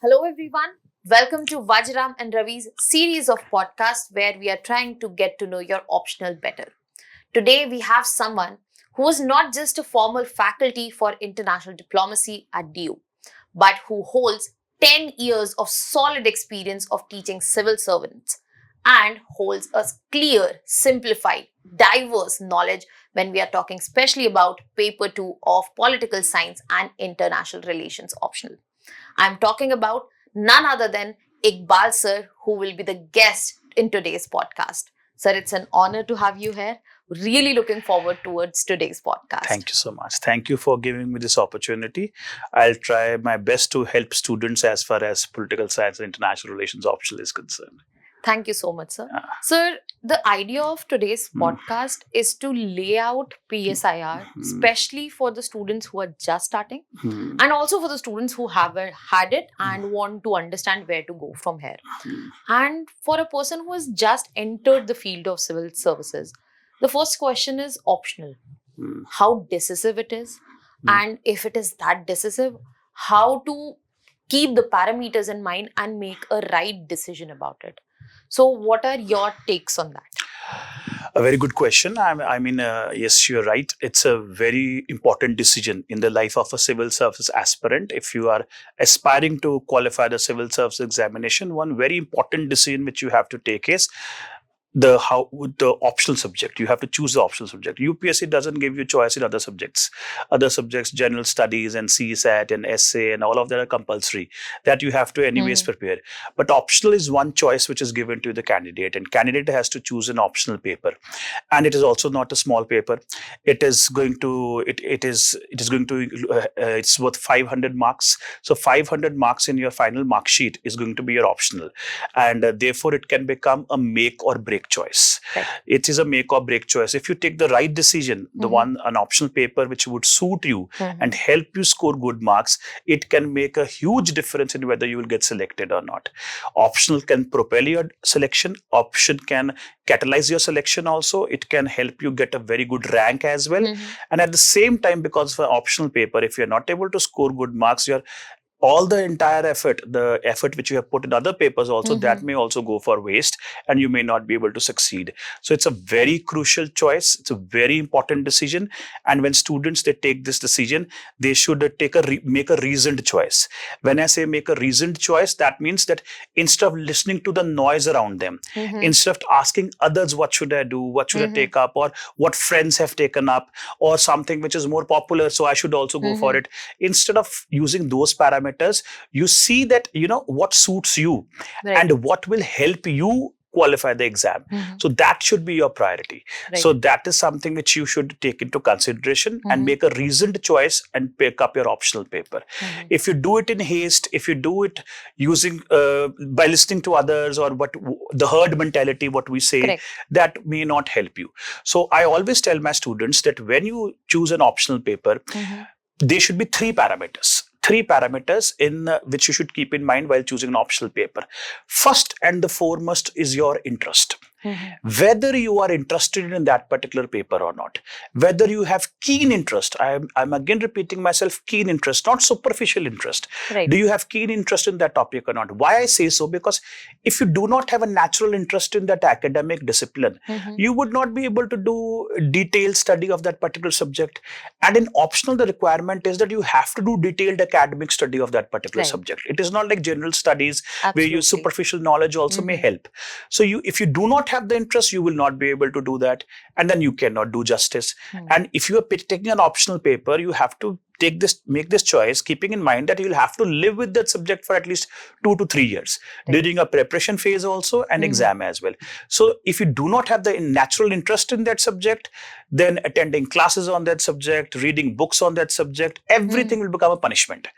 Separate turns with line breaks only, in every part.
Hello everyone. Welcome to Vajiram and Ravi's series of podcasts where we are trying to get to know your optional better. Today we have someone who is not just a former faculty for international diplomacy at DU, but who holds 10 years of solid experience of teaching civil servants and holds a clear, simplified, diverse knowledge when we are talking especially about paper 2 of political science and international relations optional. I'm talking about none other than Iqbal sir, who will be the guest in today's podcast. Sir, it's an honor to have you here. Really looking forward towards today's podcast.
Thank you so much. Thank you for giving me this opportunity. I'll try my best to help students as far as political science and international relations optional is concerned.
Thank you so much, sir. Sir, the idea of today's podcast is to lay out PSIR, especially for the students who are just starting and also for the students who haven't had it and want to understand where to go from here. And for a person who has just entered the field of civil services, the first question is optional. How decisive it is, and if it is that decisive, how to keep the parameters in mind and make a right decision about it. So what are your takes on that?
A very good question. Yes, you're right. It's a very important decision in the life of a civil service aspirant. If you are aspiring to qualify the civil service examination, one very important decision which you have to take is the optional subject. You have to choose the optional subject. UPSC doesn't give you choice in other subjects. Other subjects, general studies and CSAT and essay and all of that are compulsory that you have to anyways prepare. But optional is one choice which is given to the candidate, and candidate has to choose an optional paper. And it is also not a small paper. It's worth 500 marks. So 500 marks in your final mark sheet is going to be your optional, and therefore it can become a make or break choice.
Right.
It is a make or break choice. If you take the right decision, an optional paper which would suit you and help you score good marks, it can make a huge difference in whether you will get selected or not. Optional can propel your selection. Option can catalyze your selection also. It can help you get a very good rank as well. And at the same time, because for optional paper, if you're not able to score good marks, all the entire effort, the effort which you have put in other papers also, that may also go for waste and you may not be able to succeed. So it's a very crucial choice. It's a very important decision. And when students, they take this decision, they should make a reasoned choice. When I say make a reasoned choice, that means that instead of listening to the noise around them, instead of asking others, what should I do? What should I take up? Or what friends have taken up? Or something which is more popular, so I should also go for it. Instead of using those parameters, you see that what suits you and what will help you qualify the exam. So that should be your priority. So that is something which you should take into consideration and make a reasoned choice and pick up your optional paper. If you do it in haste, if you do it using by listening to others or the herd mentality, what we say, that may not help you. So I always tell my students that when you choose an optional paper, there should be three parameters in which you should keep in mind while choosing an optional paper. First and the foremost is your interest. Whether you are interested in that particular paper or not, whether you have keen interest. I'm again repeating myself, keen interest, not superficial interest. Do you have keen interest in that topic or not? Why I say so? Because if you do not have a natural interest in that academic discipline, you would not be able to do detailed study of that particular subject. And in optional, the requirement is that you have to do detailed academic study of that particular subject. It is not like general studies where your superficial knowledge also may help. So if you do not have the interest, you will not be able to do that, and then you cannot do justice. And if you are taking an optional paper, you have to make this choice, keeping in mind that you'll have to live with that subject for at least 2 to 3 years during a preparation phase also and exam as well. So if you do not have the natural interest in that subject, then attending classes on that subject, reading books on that subject, everything will become a punishment.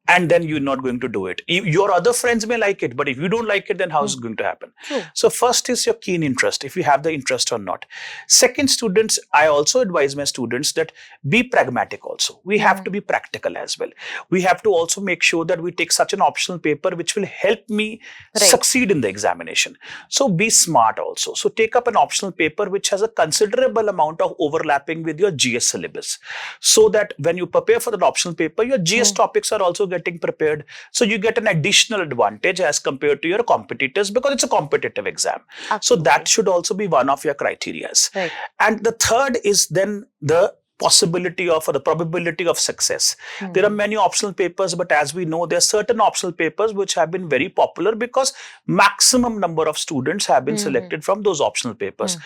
And then you're not going to do it. Your other friends may like it, but if you don't like it, then how is it going to happen? So first is your keen interest, if you have the interest or not. Second, students, I also advise my students that be pragmatic also. We have to be practical as well. We have to also make sure that we take such an optional paper which will help me succeed in the examination. So be smart also. So take up an optional paper which has a considerable amount of overlapping with your GS syllabus. So that when you prepare for that optional paper, your GS topics are also getting prepared. So you get an additional advantage as compared to your competitors because it's a competitive exam.
Absolutely.
So that should also be one of your criterias.
Right.
And the third is then the possibility of or the probability of success. There are many optional papers, but as we know, there are certain optional papers which have been very popular because maximum number of students have been selected from those optional papers.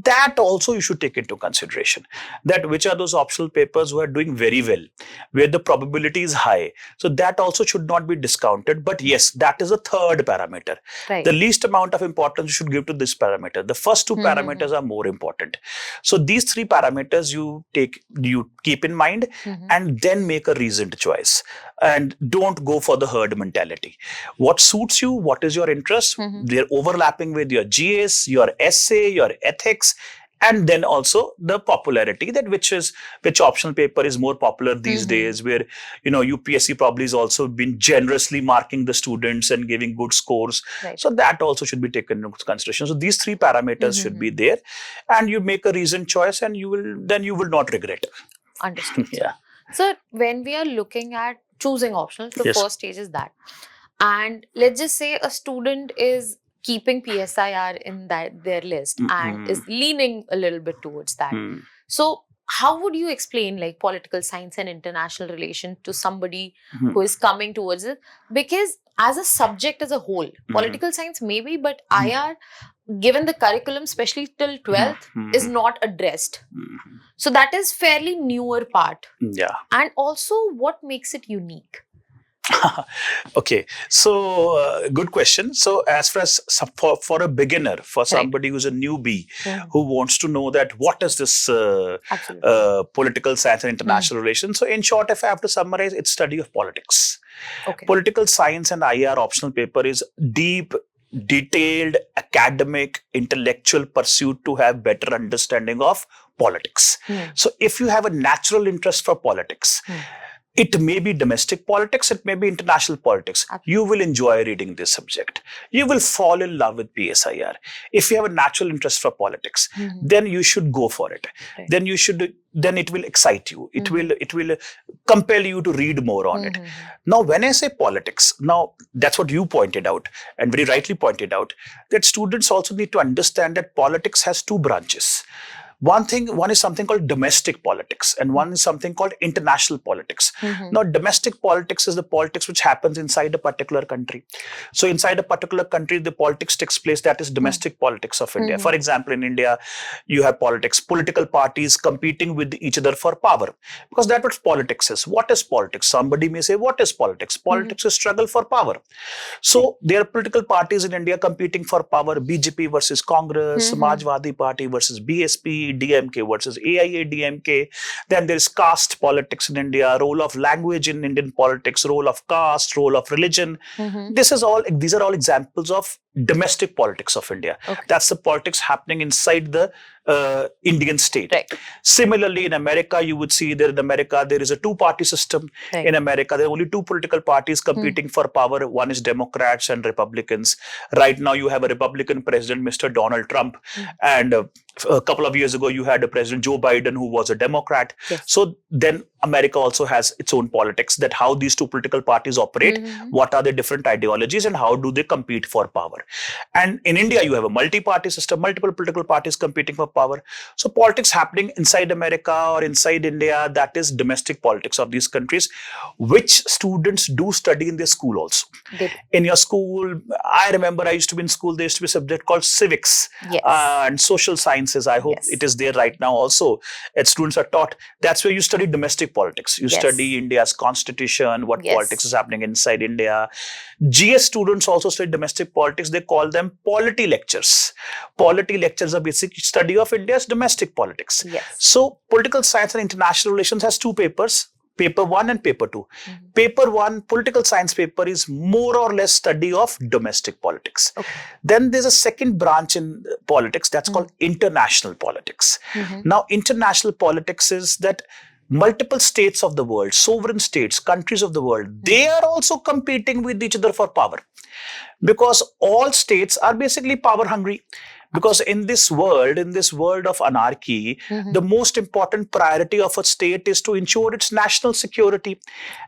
That also you should take into consideration, that which are those optional papers who are doing very well, where the probability is high. So that also should not be discounted. But yes, that is a third parameter.
Right.
The least amount of importance you should give to this parameter. The first two parameters are more important. So these three parameters you keep in mind and then make a reasoned choice, and don't go for the herd mentality. What suits you, what is your interest, they're overlapping with your GS, your essay, your ethics, and then also the popularity, that which optional paper is more popular these days, where UPSC probably has also been generously marking the students and giving good scores.
Right.
So that also should be taken into consideration. So these three parameters should be there, and you make a reasoned choice, and you will not regret.
Understood.
Yeah.
So when we are looking at choosing options, the
Yes.
first stage is that. And let's just say a student is keeping PSIR in their list and is leaning a little bit towards that. So how would you explain like political science and international relation to somebody who is coming towards it? Because as a subject as a whole, political science maybe, but IR, given the curriculum, especially till 12th, is not addressed. So that is fairly newer part.
Yeah.
And also what makes it unique?
Okay, so good question. So as far as for a beginner, for somebody who's a newbie who wants to know that what is this political science and international relations, so in short, if I have to summarize, it's study of politics.
Okay.
Political science and IR optional paper is deep, detailed, academic, intellectual pursuit to have better understanding of politics. So if you have a natural interest for politics, it may be domestic politics, it may be international politics. You will enjoy reading this subject. You will fall in love with PSIR. If you have a natural interest for politics, then you should go for it.
Right.
Then it will excite you. It will compel you to read more on it. Now, when I say politics, now that's what you pointed out, and very rightly pointed out, that students also need to understand that politics has two branches. One is something called domestic politics, and one is something called international politics. Now, domestic politics is the politics which happens inside a particular country. So inside a particular country, the politics takes place, that is domestic politics of India. For example, in India, you have political parties competing with each other for power, because that's what politics is. What is politics? Somebody may say, what is politics? Politics is struggle for power. So there are political parties in India competing for power, BJP versus Congress, Samajwadi Party versus BSP, DMK versus AIA-DMK. Then there is caste politics in India, role of language in Indian politics, role of caste, role of religion. These are all examples of domestic politics of India. Okay. That's the politics happening inside the Indian state.
Right.
Similarly, in America, you would see there is a two-party system. Right. In America, there are only two political parties competing for power. One is Democrats and Republicans. Right now, you have a Republican president, Mr. Donald Trump. And a couple of years ago, you had a President Joe Biden who was a Democrat. Yes. So then America also has its own politics, that how these two political parties operate, what are the different ideologies, and how do they compete for power. And in India, you have a multi-party system, multiple political parties competing for power. So politics happening inside America or inside India, that is domestic politics of these countries, which students do study in their school also. In your school, I remember I used to be in school, there used to be a subject called civics and social sciences. I hope it is there right now also. And students are taught, that's where you study domestic politics. You study India's constitution, what politics is happening inside India. GS students also study domestic politics. They call them polity lectures. Polity lectures are basic study of India's domestic politics. So political science and international relations has two papers. Paper 1 and paper 2. Paper 1, political science paper, is more or less study of domestic politics. Then there's a second branch in politics that's called international politics. Now, international politics is that multiple states of the world, sovereign states, countries of the world, they are also competing with each other for power. Because all states are basically power hungry. Because in this world of anarchy, the most important priority of a state is to ensure its national security.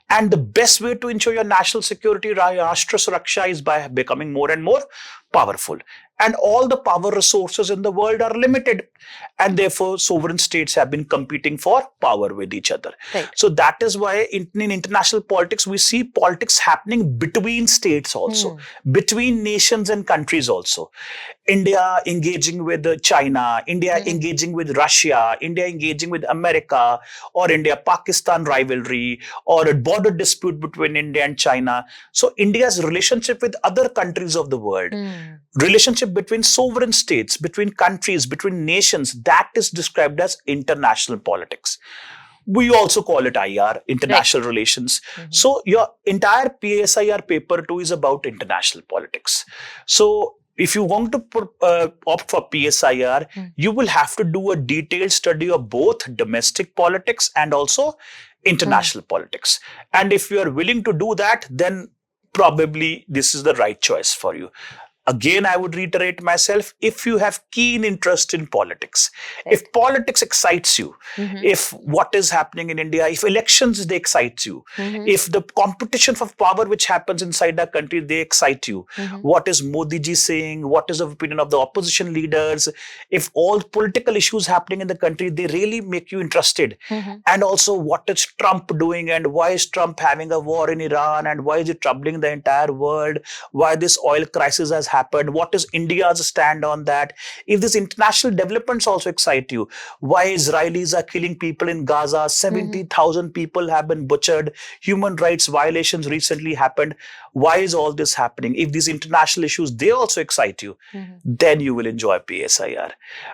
And the best way to ensure your national security, Rashtra Suraksha, is by becoming more and more powerful. And all the power resources in the world are limited. And therefore, sovereign states have been competing for power with each other.
Right.
So that is why in international politics, we see politics happening between states also, between nations and countries also. India engaging with China, India engaging with Russia, India engaging with America, or India-Pakistan rivalry, or a border dispute between India and China. So India's relationship with other countries of the world, relationship between sovereign states, between countries, between nations, that is described as international politics. We also call it IR, international relations. So your entire PSIR paper 2 is about international politics. So if you want to opt for PSIR, you will have to do a detailed study of both domestic politics and also international politics. And if you are willing to do that, then probably this is the right choice for you. Again, I would reiterate myself, if you have keen interest in politics, if politics excites you, if what is happening in India, if elections, they excite you, if the competition for power which happens inside the country, they excite you, what is Modi ji saying, what is the opinion of the opposition leaders, if all political issues happening in the country, they really make you interested. And also, what is Trump doing and why is Trump having a war in Iran and why is it troubling the entire world, why this oil crisis has happened, what is India's stand on that, if these international developments also excite you, why Israelis are killing people in Gaza, 70,000 people have been butchered, human rights violations recently happened, why is all this happening, if these international issues, they also excite you, then you will enjoy PSIR.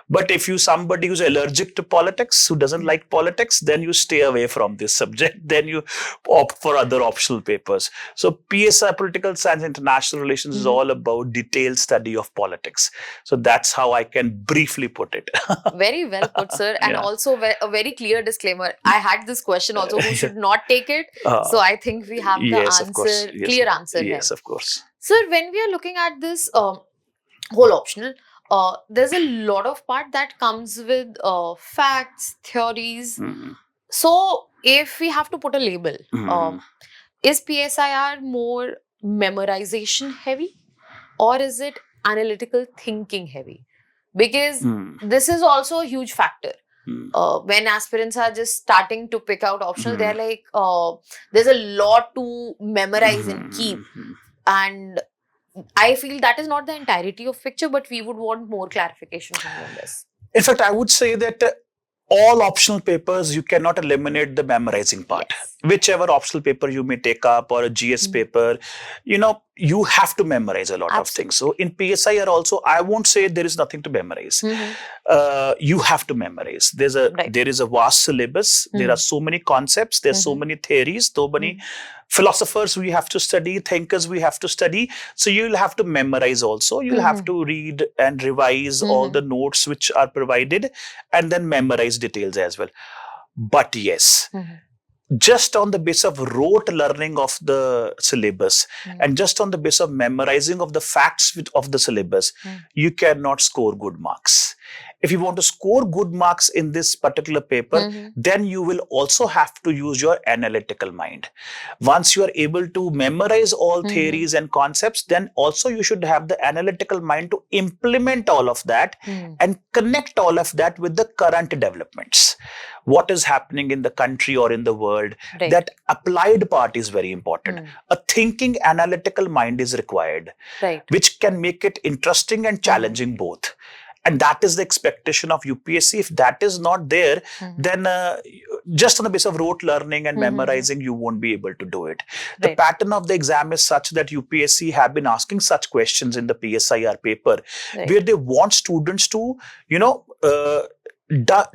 But if you somebody who's allergic to politics, who doesn't like politics, then you stay away from this subject, then you opt for other optional papers. So PSIR, Political Science International Relations, is all about detailed study of politics. So that's how I can briefly put it.
Very well put, sir. And also a very clear disclaimer. I had this question also, who should not take it? So I think we have the answer, clear answer here.
Yes, of course.
Sir, when we are looking at this whole optional, there's a lot of part that comes with facts, theories. So if we have to put a label, is PSIR more memorization heavy or is it analytical thinking heavy? Because this is also a huge factor. When aspirants are just starting to pick out optional, they're like, there's a lot to memorize and keep. And I feel that is not the entirety of picture, but we would want more clarification from you on this.
In fact, I would say that all optional papers, you cannot eliminate the memorizing part. Whichever optional paper you may take up or a GS paper, you have to memorize a lot of things. So in PSIR also, I won't say there is nothing to memorize. You have to memorize. There is a vast syllabus. There are so many concepts. There are so many theories, so many philosophers we have to study, thinkers we have to study. So you'll have to memorize also. You'll have to read and revise all the notes which are provided and then memorize details as well. But yes, just on the basis of rote learning of the syllabus and just on the basis of memorizing of the facts of the syllabus, you cannot score good marks. If you want to score good marks in this particular paper, then you will also have to use your analytical mind. Once you are able to memorize all theories and concepts, then also you should have the analytical mind to implement all of that and connect all of that with the current developments. What is happening in the country or in the world, that applied part is very important. A thinking analytical mind is required, which can make it interesting and challenging both. And that is the expectation of UPSC. If that is not there, then just on the basis of rote learning and memorizing, you won't be able to do it. The pattern of the exam is such that UPSC have been asking such questions in the PSIR paper, where they want students to,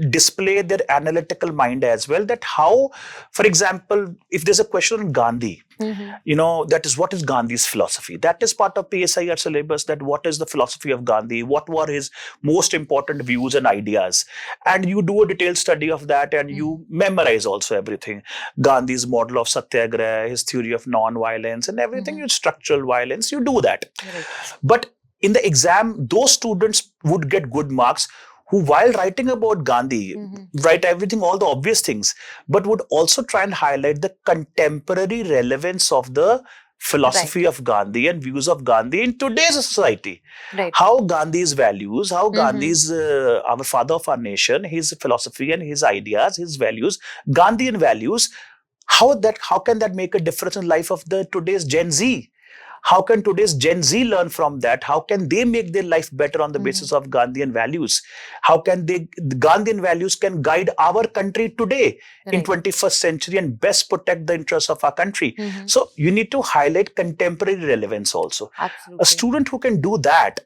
display their analytical mind as well. That how, for example, if there's a question on Gandhi, that is, what is Gandhi's philosophy? That is part of PSIR syllabus, that what is the philosophy of Gandhi? What were his most important views and ideas? And you do a detailed study of that and you memorize also everything. Gandhi's model of satyagraha, his theory of non-violence and everything, structural violence, you do that. But in the exam, those students would get good marks who, while writing about Gandhi, write everything, all the obvious things, but would also try and highlight the contemporary relevance of the philosophy of Gandhi and views of Gandhi in today's society. How Gandhi's values, how Gandhi's, our father of our nation, his philosophy and his ideas, his values, Gandhian values, how can that make a difference in life of the today's Gen Z? How can today's Gen Z learn from that? How can they make their life better on the basis of Gandhian values? How can the Gandhian values can guide our country today in 21st century and best protect the interests of our country? So you need to highlight contemporary relevance also.
Absolutely.
A student who can do that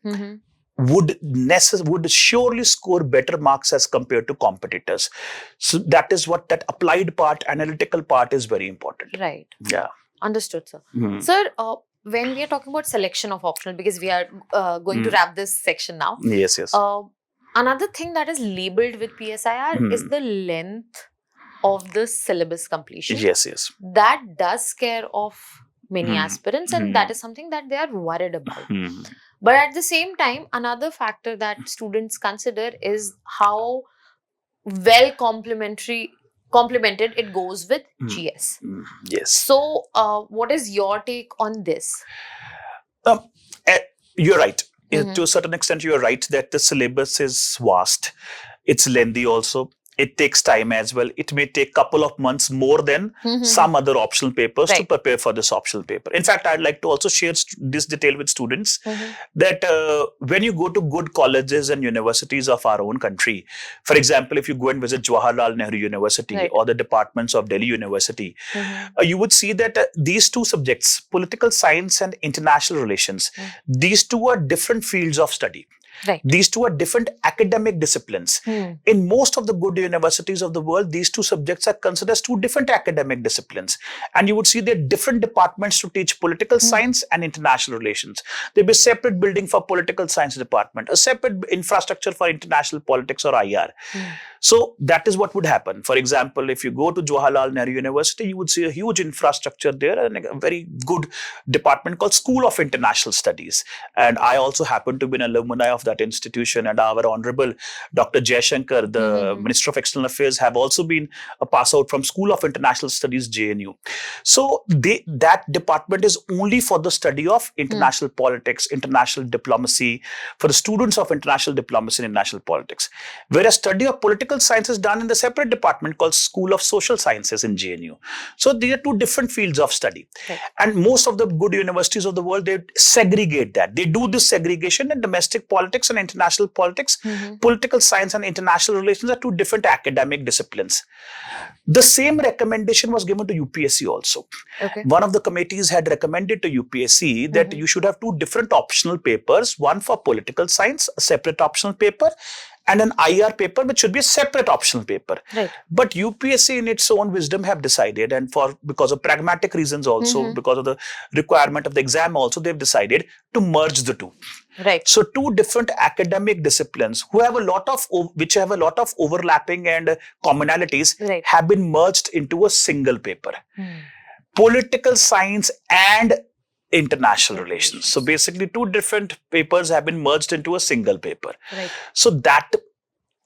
would surely score better marks as compared to competitors. So that is what that applied part, analytical part is very important.
Right.
Yeah.
Understood, sir. Sir, when we are talking about selection of optional, because we are going to wrap this section now.
Yes, yes.
Another thing that is labeled with PSIR is the length of the syllabus completion.
Yes, yes.
That does scare off many aspirants, and that is something that they are worried about. But at the same time, another factor that students consider is how well complemented it goes with GS.
Yes.
So, what is your take on this?
You're right. To a certain extent, you're right that the syllabus is vast. It's lengthy also. It takes time as well. It may take a couple of months more than some other optional papers to prepare for this optional paper. In fact, I'd like to also share this detail with students that when you go to good colleges and universities of our own country, for example, if you go and visit Jawaharlal Nehru University or the departments of Delhi University, you would see that these two subjects, political science and international relations, these two are different fields of study. These two are different academic disciplines. In most of the good universities of the world, these two subjects are considered as two different academic disciplines. And you would see there are different departments to teach political science and international relations. There will be a separate building for political science department, a separate infrastructure for international politics or IR. So that is what would happen. For example, if you go to Jawaharlal Nehru University, you would see a huge infrastructure there and a very good department called School of International Studies. And I also happen to be an alumni of that institution, and our Honorable Dr. Jaishankar, the Minister of External Affairs, have also been a pass out from School of International Studies, JNU. So that department is only for the study of international politics, international diplomacy, for the students of international diplomacy and international politics. Whereas study of political science is done in the separate department called School of Social Sciences in JNU. So they are two different fields of study. And most of the good universities of the world, they segregate that. They do this segregation in domestic politics and international politics. Political science and international relations are two different academic disciplines. The same recommendation was given to UPSC also. One of the committees had recommended to UPSC that you should have two different optional papers, one for political science, a separate optional paper, and an IR paper, which should be a separate optional paper. But UPSC in its own wisdom have decided, and because of pragmatic reasons also, because of the requirement of the exam also, they've decided to merge the two. So two different academic disciplines which have a lot of overlapping and commonalities have been merged into a single paper. Political science and international relations. So basically two different papers have been merged into a single paper. So that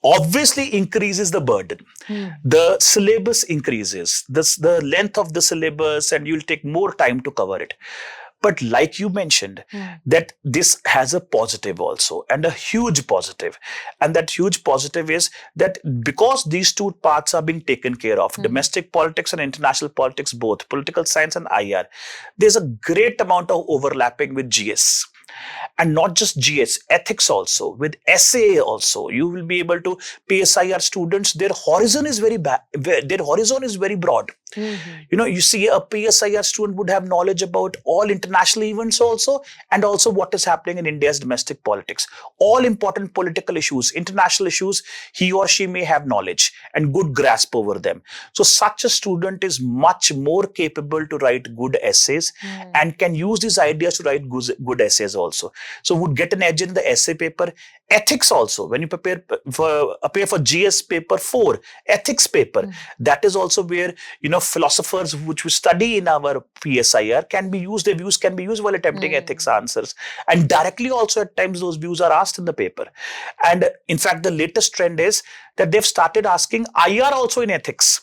obviously increases the burden. The syllabus increases, the length of the syllabus, and you'll take more time to cover it. But like you mentioned, that this has a positive also, and a huge positive. And that huge positive is that because these two parts are being taken care of, domestic politics and international politics, both political science and IR, there's a great amount of overlapping with GS. And not just GS, ethics also, with SA also. You will be able to, PSIR students, their horizon is very broad. You know, you see a PSIR student would have knowledge about all international events also, and also what is happening in India's domestic politics. All important political issues, international issues, he or she may have knowledge and good grasp over them. So such a student is much more capable to write good essays and can use these ideas to write good essays also. So would get an edge in the essay paper Ethics also, when you appear for GS paper 4, ethics paper, that is also where, philosophers which we study in our PSIR can be used, their views can be used while attempting ethics answers. And directly also at times those views are asked in the paper. And in fact, the latest trend is that they've started asking IR also in ethics.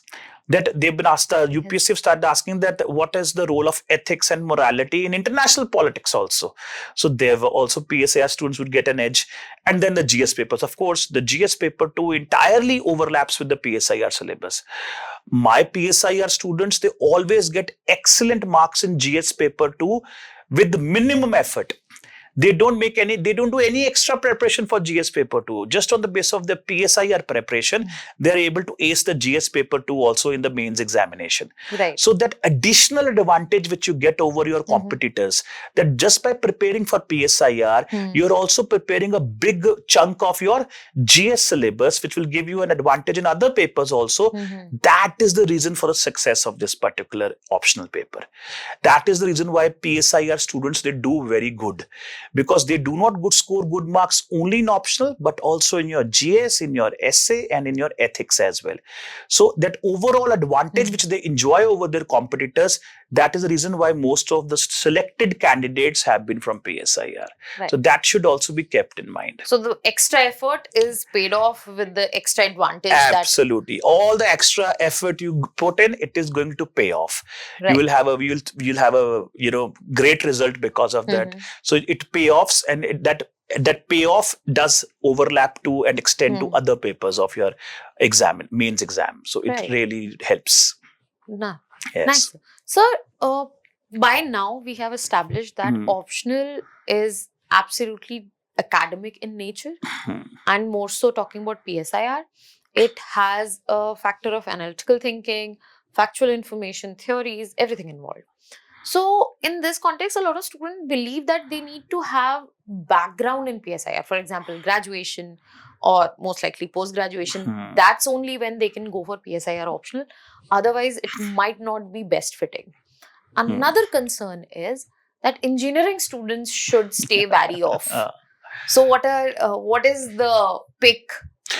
That they've been asked, UPSC have started asking that what is the role of ethics and morality in international politics also. So there were also PSIR students would get an edge. And then the GS papers. Of course, the GS paper 2 entirely overlaps with the PSIR syllabus. My PSIR students, they always get excellent marks in GS paper 2 with minimum effort. They don't do any extra preparation for GS paper 2. Just on the basis of the PSIR preparation, they're able to ace the GS paper 2 also in the mains examination.
Right.
So that additional advantage which you get over your competitors, that just by preparing for PSIR, you're also preparing a big chunk of your GS syllabus, which will give you an advantage in other papers also. That is the reason for the success of this particular optional paper. That is the reason why PSIR students, they do very good. Because they do not score good marks only in optional, but also in your GS, in your essay, and in your ethics as well. So that overall advantage which they enjoy over their competitors, that is the reason why most of the selected candidates have been from PSIR. Right. So that should also be kept in mind.
So the extra effort is paid off with the extra advantage.
Absolutely. All the extra effort you put in, it is going to pay off. Right. You'll have a great result because of that. So it payoffs, and that payoff does overlap to and extend to other papers of your mains exam. So it really helps.
Nah.
Yes.
Nice. So by now we have established that optional is absolutely academic in nature, and more so talking about PSIR, it has a factor of analytical thinking, factual information, theories, everything involved. So in this context, a lot of students believe that they need to have background in PSIR. For example, graduation or most likely post-graduation. That's only when they can go for PSIR optional. Otherwise, it might not be best fitting. Another concern is that engineering students should stay wary of. So what is the pick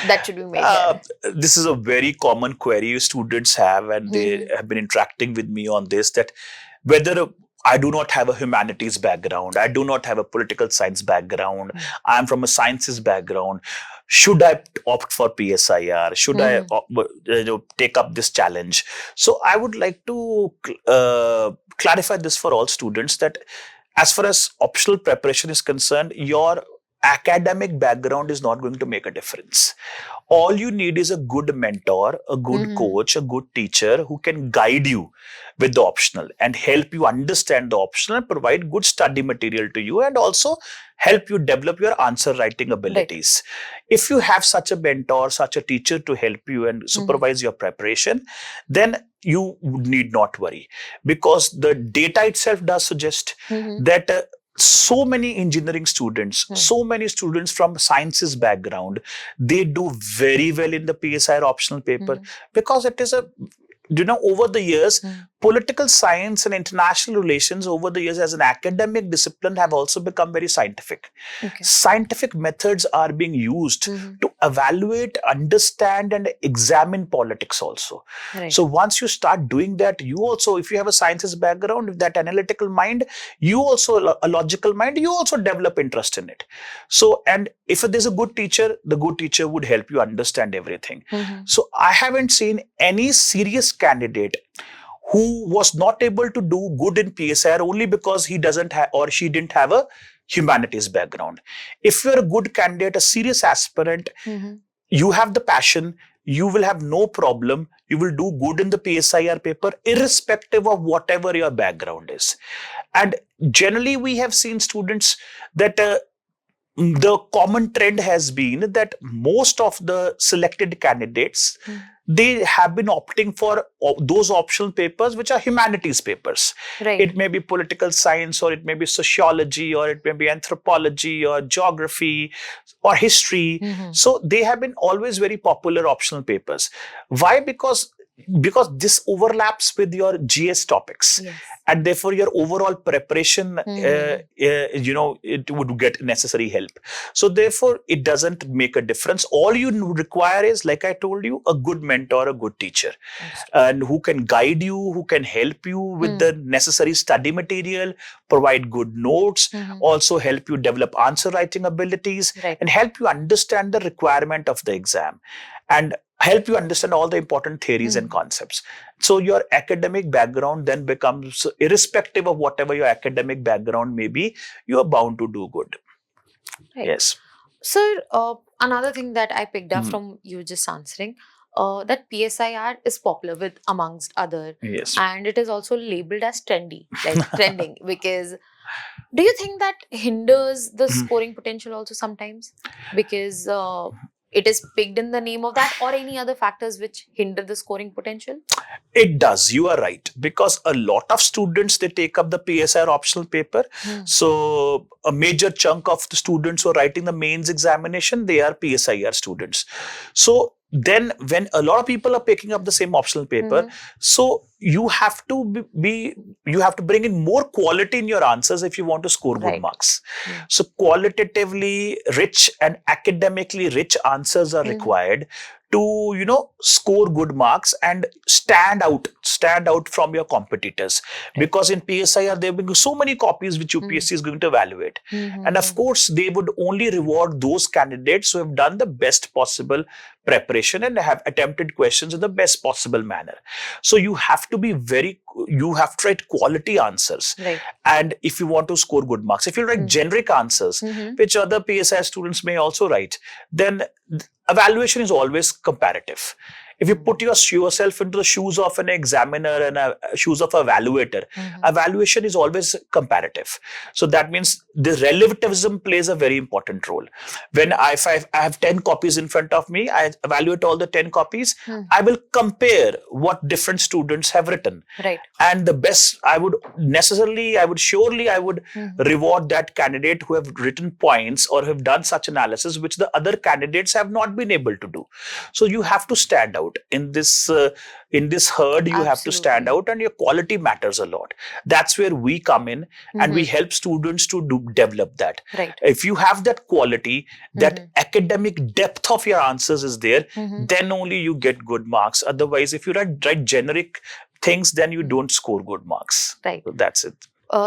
that should be made there?
This is a very common query students have, and they have been interacting with me on this, that whether I do not have a humanities background, I do not have a political science background, I'm from a sciences background, should I opt for PSIR? Should I take up this challenge? So I would like to clarify this for all students, that as far as optional preparation is concerned, your academic background is not going to make a difference. All you need is a good mentor, a good coach, a good teacher who can guide you with the optional and help you understand the optional and provide good study material to you, and also help you develop your answer writing abilities. Right. If you have such a mentor, such a teacher to help you and supervise your preparation, then you need not worry, because the data itself does suggest that so many engineering students, so many students from sciences background, they do very well in the PSIR optional paper, because it is over the years, political science and international relations over the years as an academic discipline have also become very scientific. Scientific methods are being used to evaluate, understand, and examine politics also. Right. So once you start doing that, you also, if you have a sciences background, with that analytical mind, you also, a logical mind, you also develop interest in it. So, and if there's a good teacher, the good teacher would help you understand everything. So I haven't seen any serious candidate who was not able to do good in PSIR only because he doesn't have or she didn't have a humanities background. If you're a good candidate, a serious aspirant, you have the passion, you will have no problem. You will do good in the PSIR paper, irrespective of whatever your background is. And generally, we have seen students that the common trend has been that most of the selected candidates, they have been opting for those optional papers which are humanities papers. Right. It may be political science, or it may be sociology, or it may be anthropology, or geography, or history. So they have been always very popular optional papers. Why? Because because this overlaps with your GS topics,
Yes.
and therefore your overall preparation, it would get necessary help. So therefore, it doesn't make a difference. All you require is, like I told you, a good mentor, a good teacher, and who can guide you, who can help you with the necessary study material, provide good notes, also help you develop answer writing abilities, and help you understand the requirement of the exam, and help you understand all the important theories and concepts. So your academic background then becomes, irrespective of whatever your academic background may be, you are bound to do good.
Right.
Yes.
Sir, another thing that I picked up from you just answering, that PSIR is popular with amongst other,
Yes.
and it is also labeled as trendy, like trending, because do you think that hinders the scoring potential also sometimes? Because it is picked in the name of that, or any other factors which hinder the scoring potential?
It does. You are right. Because a lot of students, they take up the PSIR optional paper. So a major chunk of the students who are writing the mains examination, they are PSIR students. So then when a lot of people are picking up the same optional paper, so you have to you have to bring in more quality in your answers if you want to score good marks. So qualitatively rich and academically rich answers are required to score good marks and stand out from your competitors. Because in PSIR there will be so many copies which UPSC is going to evaluate, and of course they would only reward those candidates who have done the best possible preparation and have attempted questions in the best possible manner. So you have to write quality answers. And if you want to score good marks, if you write generic answers, which other PSI students may also write, then evaluation is always comparative. If you put yourself into the shoes of an examiner and shoes of an evaluator, evaluation is always comparative. So that means the relativism plays a very important role. When I have 10 copies in front of me, I evaluate all the 10 copies. I will compare what different students have written. And the best, I would surely reward that candidate who have written points or have done such analysis which the other candidates have not been able to do. So you have to stand out in this herd. You have to stand out, and your quality matters a lot. That's where we come in, and we help students to develop that. If you have that quality, that academic depth of your answers is there, then only you get good marks. Otherwise, if you write generic things, then you don't score good marks. So that's it.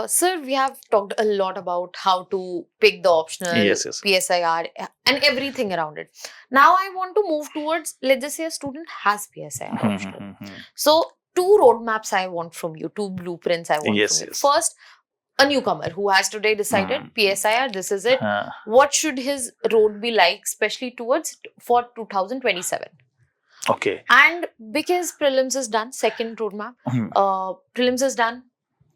Sir, we have talked a lot about how to pick the optional, PSIR, and everything around it. Now I want to move towards, let's just say a student has PSIR optional. So 2 roadmaps I want from you, 2 blueprints I want from you. First, a newcomer who has today decided PSIR, this is it. What should his road be like, especially for 2027?
Okay.
And because prelims is done, second roadmap, prelims is done,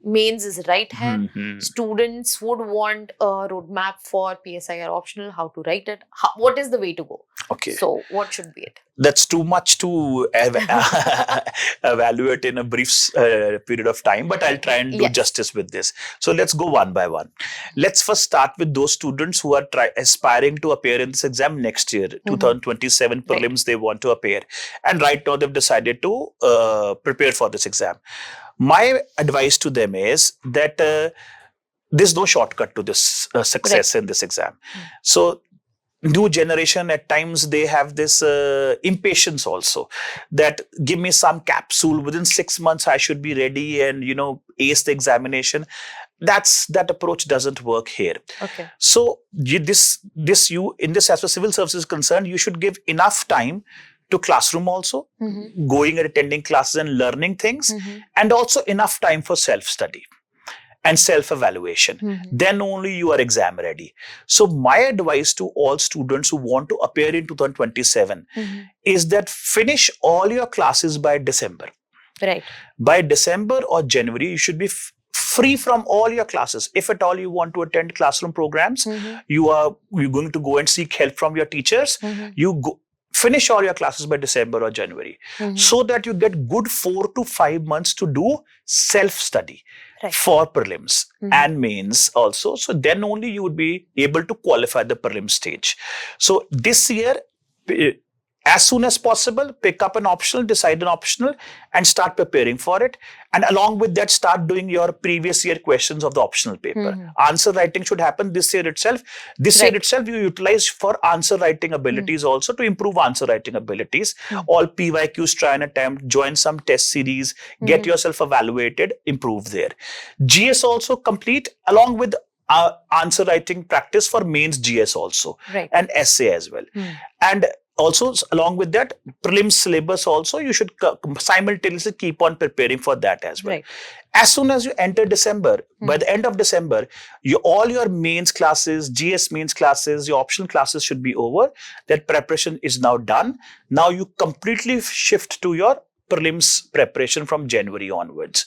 mains is right here. Students would want a roadmap for PSIR optional, how to write it. What is the way to go?
Okay.
So what should be it?
That's too much to evaluate in a brief period of time, but I'll try and do justice with this. So let's go one by one. Let's first start with those students who are aspiring to appear in this exam next year, 2027 prelims they want to appear. And right now they've decided to prepare for this exam. My advice to them is that there's no shortcut to this success in this exam. So new generation, at times they have this impatience also, that give me some capsule, within 6 months I should be ready and ace the examination. That approach doesn't work here. So in this as far as civil services is concerned, you should give enough time to classroom also, going and attending classes and learning things, and also enough time for self-study and self-evaluation. Then only you are exam ready. So my advice to all students who want to appear in 2027 is that finish all your classes by December. By December or January, you should be free from all your classes. If at all you want to attend classroom programs, you're going to go and seek help from your teachers. Finish all your classes by December or January, so that you get good 4 to 5 months to do self-study for prelims and mains also. So then only you would be able to qualify the prelim stage. So this year, as soon as possible, pick up an optional, decide an optional, and start preparing for it. And along with that, start doing your previous year questions of the optional paper. Answer writing should happen this year itself. This year itself, you utilize for answer writing abilities also to improve answer writing abilities. All PYQs, try and attempt, join some test series, get yourself evaluated, improve there. GS also complete along with answer writing practice for mains GS also, and essay as well. And also, along with that, prelims syllabus also, you should simultaneously keep on preparing for that as well. As soon as you enter December, by the end of December, all your mains classes, GS mains classes, your optional classes should be over. That preparation is now done. Now you completely shift to your prelims preparation from January onwards.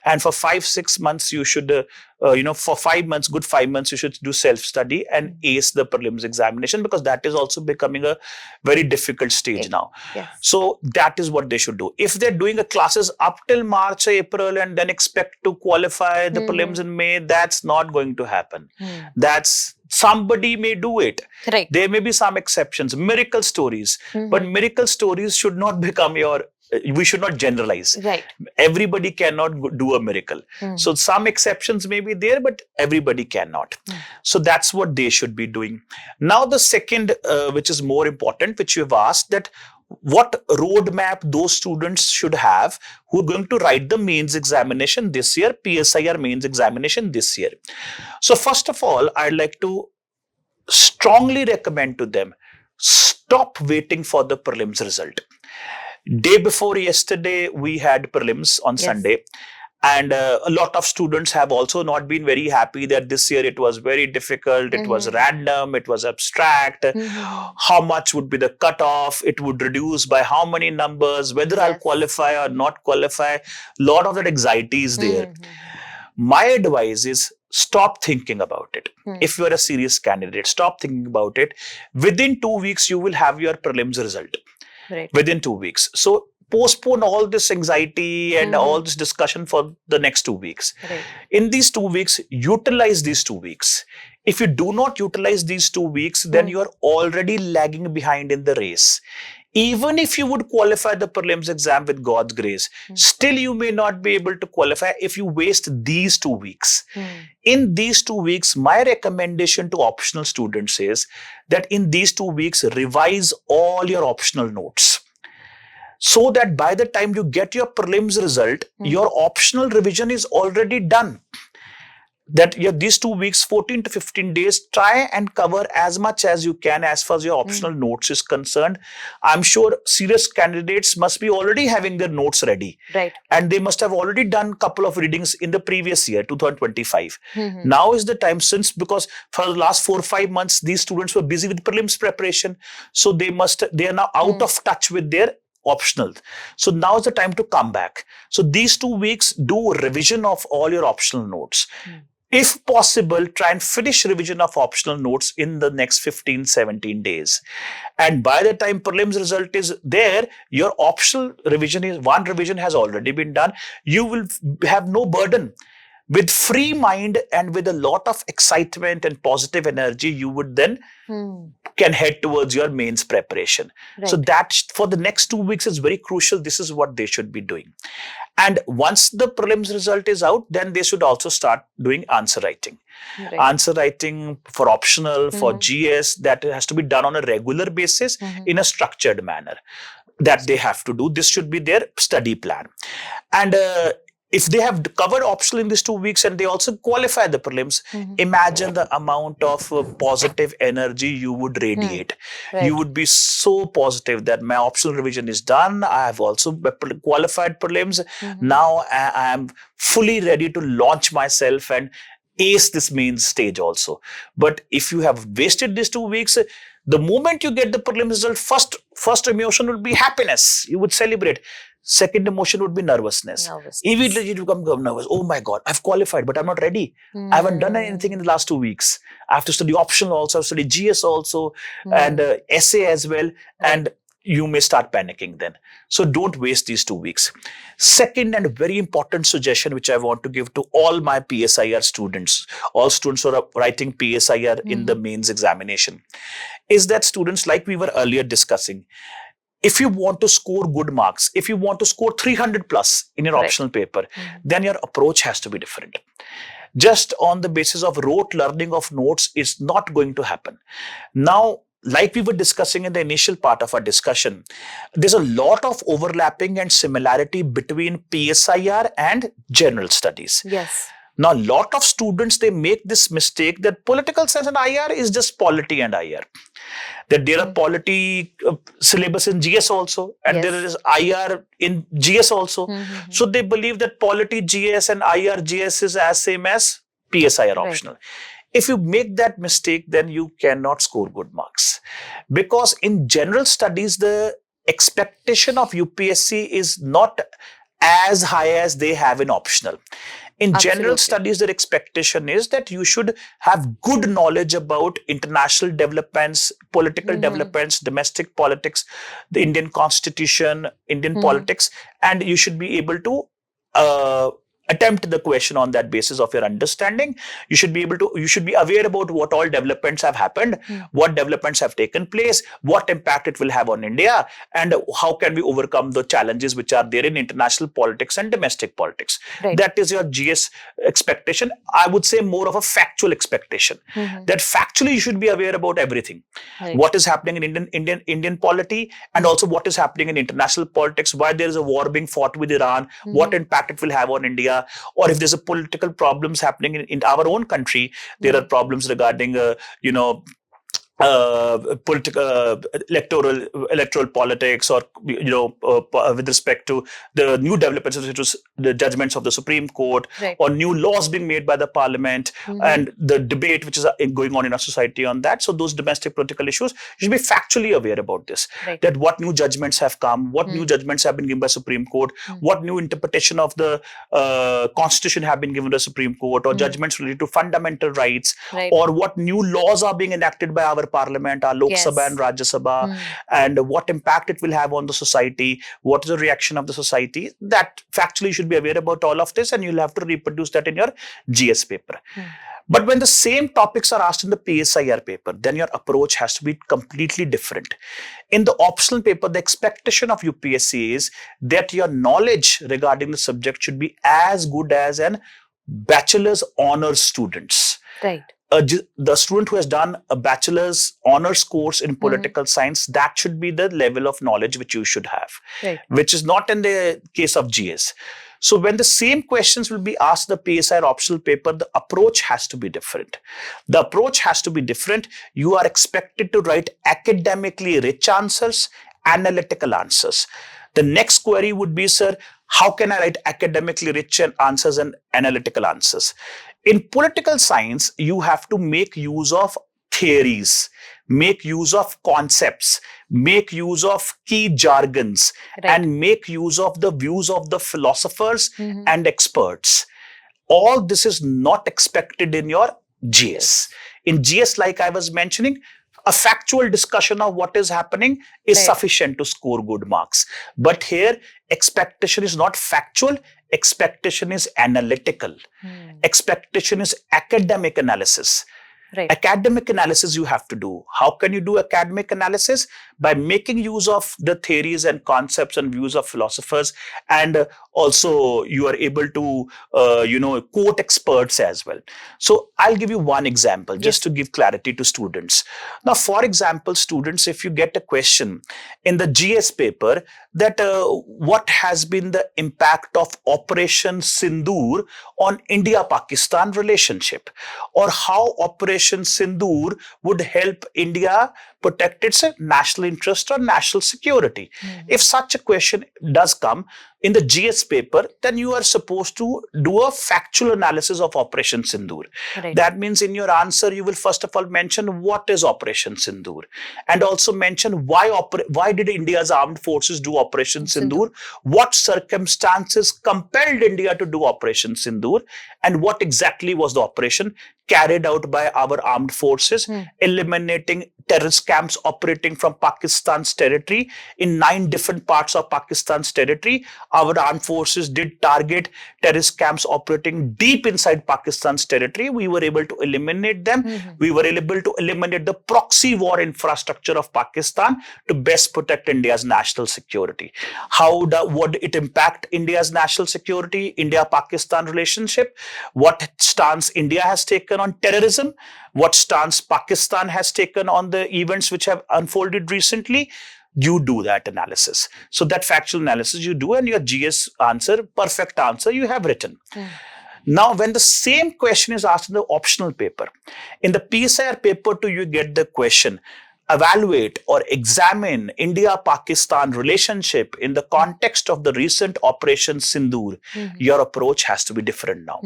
And for 5-6 months, you should, for 5 months, good 5 months, you should do self-study and ace the prelims examination, because that is also becoming a very difficult stage now. So that is what they should do. If they're doing the classes up till March, April, and then expect to qualify the prelims in May, that's not going to happen. Somebody may do it. There may be some exceptions, miracle stories, but miracle stories should not become we should not generalize. Everybody cannot do a miracle. So some exceptions may be there, but everybody cannot. So that's what they should be doing. Now the second, which is more important, which you've asked, that what roadmap those students should have who are going to write the mains examination this year, PSIR mains examination this year. So first of all, I'd like to strongly recommend to them, stop waiting for the prelims result. Day before yesterday, we had prelims on Sunday. And a lot of students have also not been very happy that this year it was very difficult, it was random, it was abstract. How much would be the cutoff? It would reduce by how many numbers, whether I'll qualify or not qualify. A lot of that anxiety is there. My advice is, stop thinking about it. If you are a serious candidate, stop thinking about it. Within 2 weeks, you will have your prelims result. Within 2 weeks. So postpone all this anxiety and all this discussion for the next 2 weeks. In these 2 weeks, utilize these 2 weeks. If you do not utilize these 2 weeks, then you are already lagging behind in the race. Even if you would qualify the prelims exam with God's grace, still you may not be able to qualify if you waste these 2 weeks. In these 2 weeks, my recommendation to optional students is that in these 2 weeks, revise all your optional notes, so that by the time you get your prelims result, your optional revision is already done. That these 2 weeks, 14 to 15 days, try and cover as much as you can as far as your optional notes is concerned. I'm sure serious candidates must be already having their notes ready. And they must have already done a couple of readings in the previous year, 2025. Now is the time, because for the last 4 or 5 months, these students were busy with prelims preparation. So they are now out of touch with their optional. So now is the time to come back. So these 2 weeks, do revision of all your optional notes. If possible, try and finish revision of optional notes in the next 15-17 days. And by the time prelims result is there, your optional revision one revision has already been done. You will have no burden. With free mind and with a lot of excitement and positive energy, you would then can head towards your mains preparation. So that for the next 2 weeks is very crucial. This is what they should be doing. And once the prelims result is out, then they should also start doing answer writing. Answer writing for optional, for GS, that has to be done on a regular basis in a structured manner. That they have to do. This should be their study plan. And if they have covered optional in these 2 weeks and they also qualify the prelims, imagine the amount of positive energy you would radiate. You would be so positive that my optional revision is done. I have also qualified prelims. Now I am fully ready to launch myself and ace this mains stage also. But if you have wasted these 2 weeks, the moment you get the prelims result, first emotion will be happiness. You would celebrate. Second emotion would be nervousness. Immediately you become nervous. Oh my God, I've qualified, but I'm not ready. I haven't done anything in the last 2 weeks. I have to study optional also, I have to study GS also, and essay as well. And you may start panicking then. So don't waste these 2 weeks. Second and very important suggestion, which I want to give to all my PSIR students, all students who are writing PSIR in the mains examination, is that students, like we were earlier discussing, if you want to score good marks, if you want to score 300 plus in your optional paper, then your approach has to be different. Just on the basis of rote learning of notes is not going to happen. Now, like we were discussing in the initial part of our discussion, there's a lot of overlapping and similarity between PSIR and general studies.
Yes.
Now, a lot of students, they make this mistake that political science and IR is just polity and IR. That there are polity syllabus in GS also, and there is IR in GS also. So they believe that polity GS and IR GS is as same as PSIR optional. If you make that mistake, then you cannot score good marks. Because in general studies, the expectation of UPSC is not as high as they have in optional. In general studies, their expectation is that you should have good knowledge about international developments, political developments, domestic politics, the Indian constitution, Indian politics, and you should be able to attempt the question on that basis of your understanding. You should be aware about what all developments have happened, what developments have taken place, what impact it will have on India, and how can we overcome the challenges which are there in international politics and domestic politics. That is your GS expectation. I would say more of a factual expectation. That factually you should be aware about everything. What is happening in Indian polity, and also what is happening in international politics, why there is a war being fought with Iran, what impact it will have on India, or if there's a political problems happening in our own country, there are problems regarding, political electoral politics, or with respect to the new developments, which was the judgments of the Supreme Court, or new laws being made by the Parliament, and the debate which is going on in our society on that. So those domestic political issues, you should be factually aware about this. That what new judgments have come, what new judgments have been given by Supreme Court, what new interpretation of the Constitution have been given by Supreme Court, or judgments related to fundamental rights, or what new laws are being enacted by our Parliament, our Lok Sabha and Rajya Sabha, and what impact it will have on the society, what is the reaction of the society. That factually you should be aware about all of this, and you'll have to reproduce that in your GS paper. But when the same topics are asked in the PSIR paper, then your approach has to be completely different. In the optional paper, the expectation of UPSC is that your knowledge regarding the subject should be as good as an bachelor's honors students. The student who has done a bachelor's honors course in political science, that should be the level of knowledge which you should have, which is not in the case of GS. So when the same questions will be asked in the PSIR optional paper, the approach has to be different. The approach has to be different. You are expected to write academically rich answers, analytical answers. The next query would be, sir, how can I write academically rich answers and analytical answers? In political science, you have to make use of theories, make use of concepts, make use of key jargons, and make use of the views of the philosophers and experts. All this is not expected in your GS. In GS, like I was mentioning, a factual discussion of what is happening is sufficient to score good marks. But here, expectation is not factual, expectation is analytical. Expectation is academic analysis. Academic analysis you have to do. How can you do academic analysis? By making use of the theories and concepts and views of philosophers, and also you are able to quote experts as well. So I'll give you one example just to give clarity to students. Now, for example, students, if you get a question in the GS paper that what has been the impact of Operation Sindoor on India-Pakistan relationship, or how Operation Sindoor would help India protect its national interest or national security. If such a question does come in the GS paper, then you are supposed to do a factual analysis of Operation Sindoor. That means in your answer, you will first of all mention what is Operation Sindoor, and also mention why did India's armed forces do Operation Sindoor, what circumstances compelled India to do Operation Sindoor, and what exactly was the operation carried out by our armed forces, eliminating terrorist camps operating from Pakistan's territory in 9 different parts of Pakistan's territory. Our armed forces did target terrorist camps operating deep inside Pakistan's territory. We were able to eliminate them. We were able to eliminate the proxy war infrastructure of Pakistan to best protect India's national security. What did it impact India's national security, India-Pakistan relationship? What stance India has taken on terrorism? What stance Pakistan has taken on the events which have unfolded recently? You do that analysis. So that factual analysis you do, and your GS answer, perfect answer, you have written. Now, when the same question is asked in the optional paper, in the PSIR paper 2, you get the question, evaluate or examine India-Pakistan relationship in the context of the recent Operation Sindoor. Your approach has to be different now.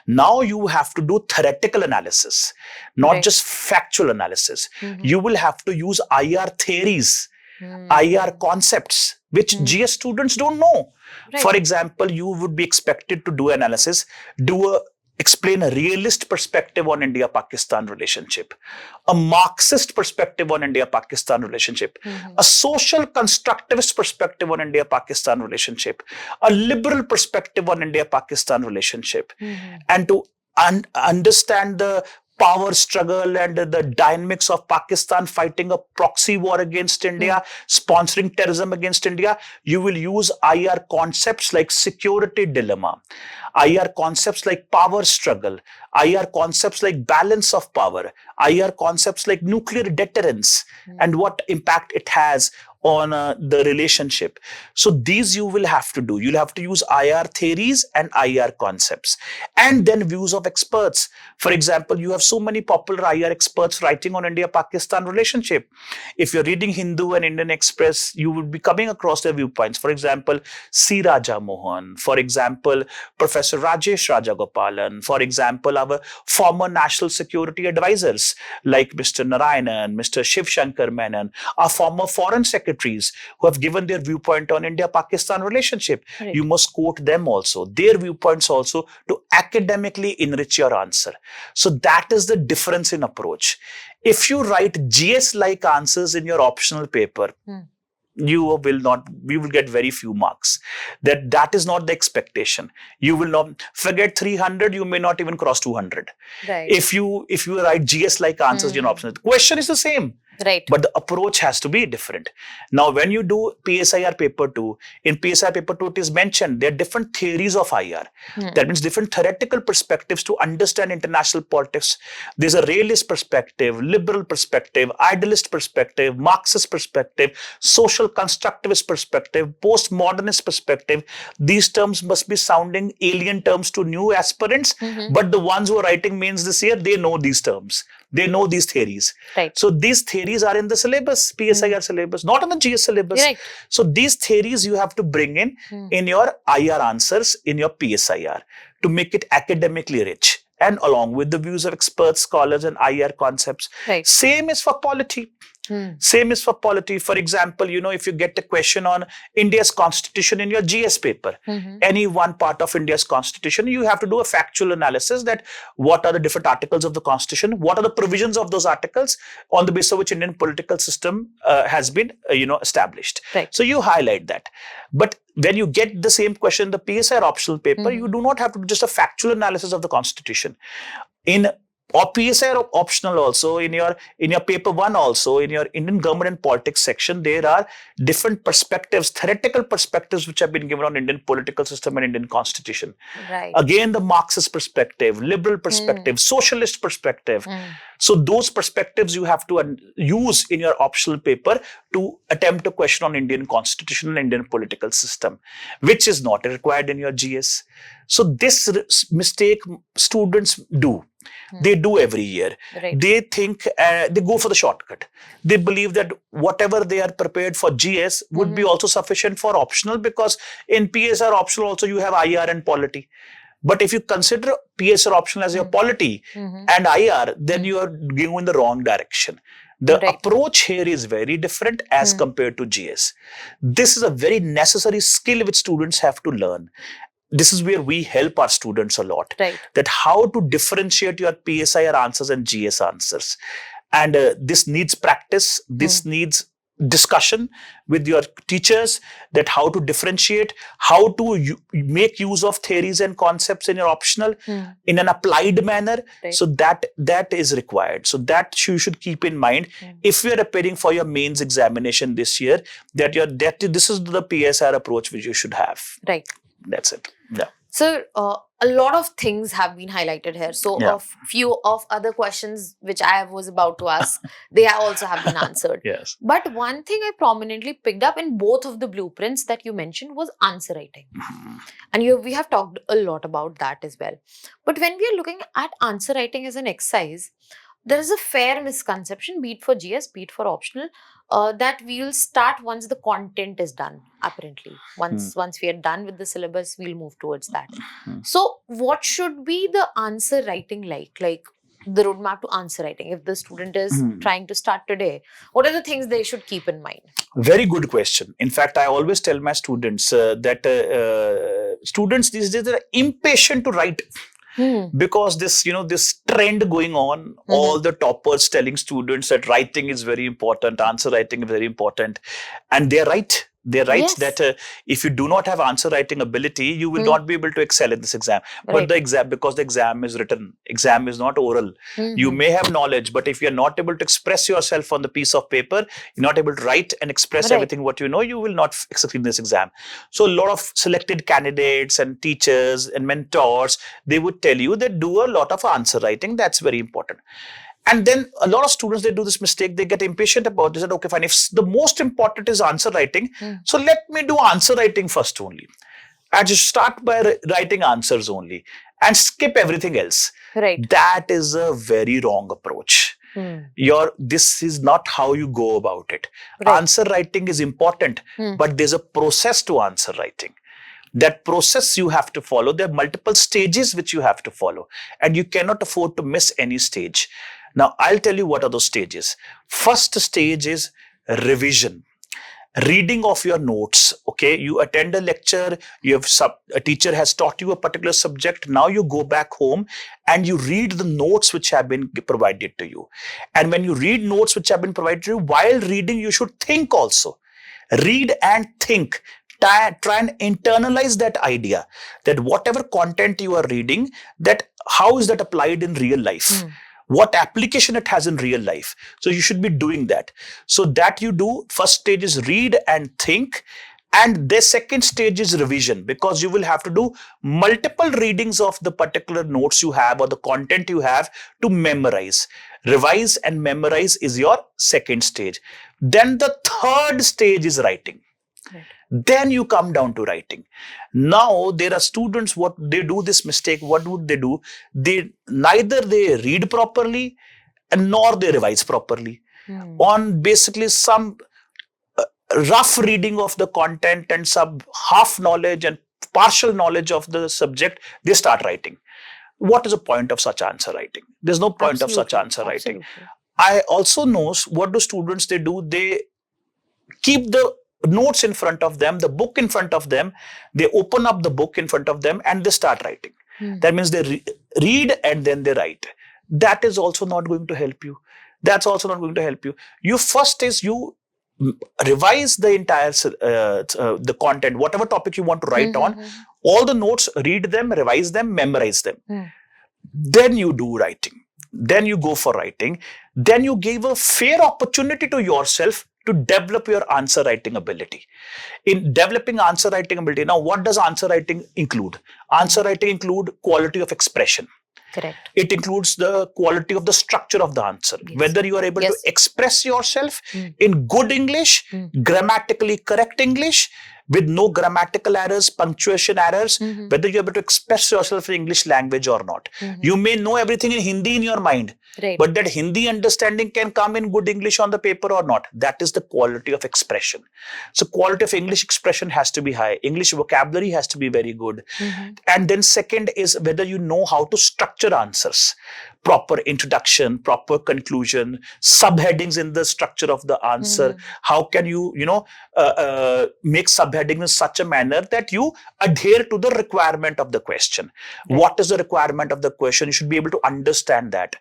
Now you have to do theoretical analysis, not just factual analysis. You will have to use IR theories, IR concepts, which GS students don't know. For example, you would be expected to do analysis, explain a realist perspective on India-Pakistan relationship, a Marxist perspective on India-Pakistan relationship, a social constructivist perspective on India-Pakistan relationship, a liberal perspective on India-Pakistan relationship, and to understand the power struggle and the dynamics of Pakistan fighting a proxy war against India, sponsoring terrorism against India. You will use IR concepts like security dilemma, IR concepts like power struggle, IR concepts like balance of power, IR concepts like nuclear deterrence, and what impact it has on the relationship. So these you will have to do. You'll have to use IR theories and IR concepts, and then views of experts. For example, you have so many popular IR experts writing on India-Pakistan relationship. If you're reading Hindu and Indian Express, you will be coming across their viewpoints. For example, C. Raja Mohan. For example, Professor Rajesh Rajagopalan. For example, our former national security advisors like Mr. Narayanan, Mr. Shiv Shankar Menon, our former foreign secretaries who have given their viewpoint on India-Pakistan relationship. You must quote them also, their viewpoints also, to academically enrich your answer. So that is the difference in approach. If you write GS-like answers in your optional paper, you will get very few marks. That is not the expectation. You will not forget 300, you may not even cross 200. If you write GS-like answers in your optional, the question is the same. But the approach has to be different. Now, when you do PSIR paper 2, in PSIR paper 2, it is mentioned there are different theories of IR. That means different theoretical perspectives to understand international politics. There's a realist perspective, liberal perspective, idealist perspective, Marxist perspective, social constructivist perspective, postmodernist perspective. These terms must be sounding alien terms to new aspirants, but the ones who are writing mains this year, they know these terms. They know these theories. So these theories are in the syllabus, PSIR syllabus, not on the GS syllabus. So these theories you have to bring in your IR answers in your PSIR to make it academically rich, and along with the views of experts, scholars, and IR concepts. Same is for polity. Same is for polity. For example, if you get a question on India's constitution in your GS paper, any one part of India's constitution, you have to do a factual analysis that what are the different articles of the constitution, what are the provisions of those articles on the basis of which Indian political system has been established. So you highlight that. But when you get the same question in the PSIR optional paper, you do not have to do just a factual analysis of the constitution. Or PSIR optional also, in your paper 1 also, in your Indian government and politics section, there are different perspectives, theoretical perspectives which have been given on Indian political system and Indian constitution. Again, the Marxist perspective, liberal perspective, socialist perspective. So those perspectives you have to use in your optional paper to attempt a question on Indian constitution and Indian political system, which is not required in your GS. So this mistake students do. They do every year. They think, they go for the shortcut. They believe that whatever they are prepared for GS would be also sufficient for optional, because in PSIR optional also you have IR and polity. But if you consider PSIR optional as your polity and IR, then you are going in the wrong direction. The approach here is very different as compared to GS. This is a very necessary skill which students have to learn. This is where we help our students a lot. That how to differentiate your PSIR answers and GS answers. And this needs practice. This needs discussion with your teachers, that how to differentiate, how to make use of theories and concepts in your optional in an applied manner.
Right.
So that is required. So that you should keep in mind if you are preparing for your mains examination this year, that this is the PSIR approach which you should have.
Right.
That's it. Yeah.
So a lot of things have been highlighted here. So a few of other questions which I was about to ask, they also have been answered.
Yes.
But one thing I prominently picked up in both of the blueprints that you mentioned was answer writing. And we have talked a lot about that as well. But when we are looking at answer writing as an exercise, there is a fair misconception, be it for GS, be it for optional, that we will start once the content is done, apparently. Once we are done with the syllabus, we'll move towards that. So what should be the answer writing like? Like the roadmap to answer writing, if the student is trying to start today, what are the things they should keep in mind?
Very good question. In fact, I always tell my students that students these days are impatient to write. Because this trend going on, all the toppers telling students that writing is very important, answer writing is very important. And they're right. They're right that if you do not have answer writing ability, you will not be able to excel in this exam. But because the exam is written, exam is not oral. You may have knowledge, but if you're not able to express yourself on the piece of paper, you're not able to write and express everything what you know, you will not succeed in this exam. So a lot of selected candidates and teachers and mentors, they would tell you that do a lot of answer writing. That's very important. And then a lot of students, they do this mistake. They get impatient about this. That, okay, fine. If the most important is answer writing, so let me do answer writing first only. I just start by writing answers only and skip everything else.
Right.
That is a very wrong approach. This is not how you go about it. Answer writing is important, but there's a process to answer writing. That process you have to follow. There are multiple stages which you have to follow, and you cannot afford to miss any stage. Now, I'll tell you what are those stages. First stage is revision. Reading of your notes. Okay, you attend a lecture, a teacher has taught you a particular subject. Now you go back home and you read the notes which have been provided to you. And when you read notes which have been provided to you, while reading, you should think also. Read and think. Try and internalize that idea, that whatever content you are reading, that how is that applied in real life? What application it has in real life. So you should be doing that. So that you do. First stage is read and think. And the second stage is revision, because you will have to do multiple readings of the particular notes you have or the content you have to memorize. Revise and memorize is your second stage. Then the third stage is writing. Right. Then you come down to writing. Now there are students, what they do this mistake, what would they do? Neither they read properly and nor they revise properly. On basically some rough reading of the content and some half knowledge and partial knowledge of the subject, they start writing. What is the point of such answer writing? There's no point of such answer writing. I also know what do students they do? They keep the notes in front of them, the book in front of them, they open up the book in front of them and they start writing. That means they read and then they write. That is also not going to help you. That's also not going to help you. You first is you revise the entire the content, whatever topic you want to write on, all the notes, read them, revise them, memorize them. Then you do writing. Then you go for writing. Then you give a fair opportunity to yourself to develop your answer writing ability. In developing answer writing ability, now what does answer writing include? Answer writing include quality of expression.
Correct.
It includes the quality of the structure of the answer. Yes. Whether you are able to express yourself in good English, grammatically correct English, with no grammatical errors, punctuation errors, whether you're able to express yourself in English language or not. You may know everything in Hindi in your mind, but that Hindi understanding can come in good English on the paper or not. That is the quality of expression. So quality of English expression has to be high. English vocabulary has to be very good. And then second is whether you know how to structure structure answers. Proper introduction, proper conclusion, subheadings in the structure of the answer. How can you, make subheadings in such a manner that you adhere to the requirement of the question?
Right.
What is the requirement of the question? You should be able to understand that.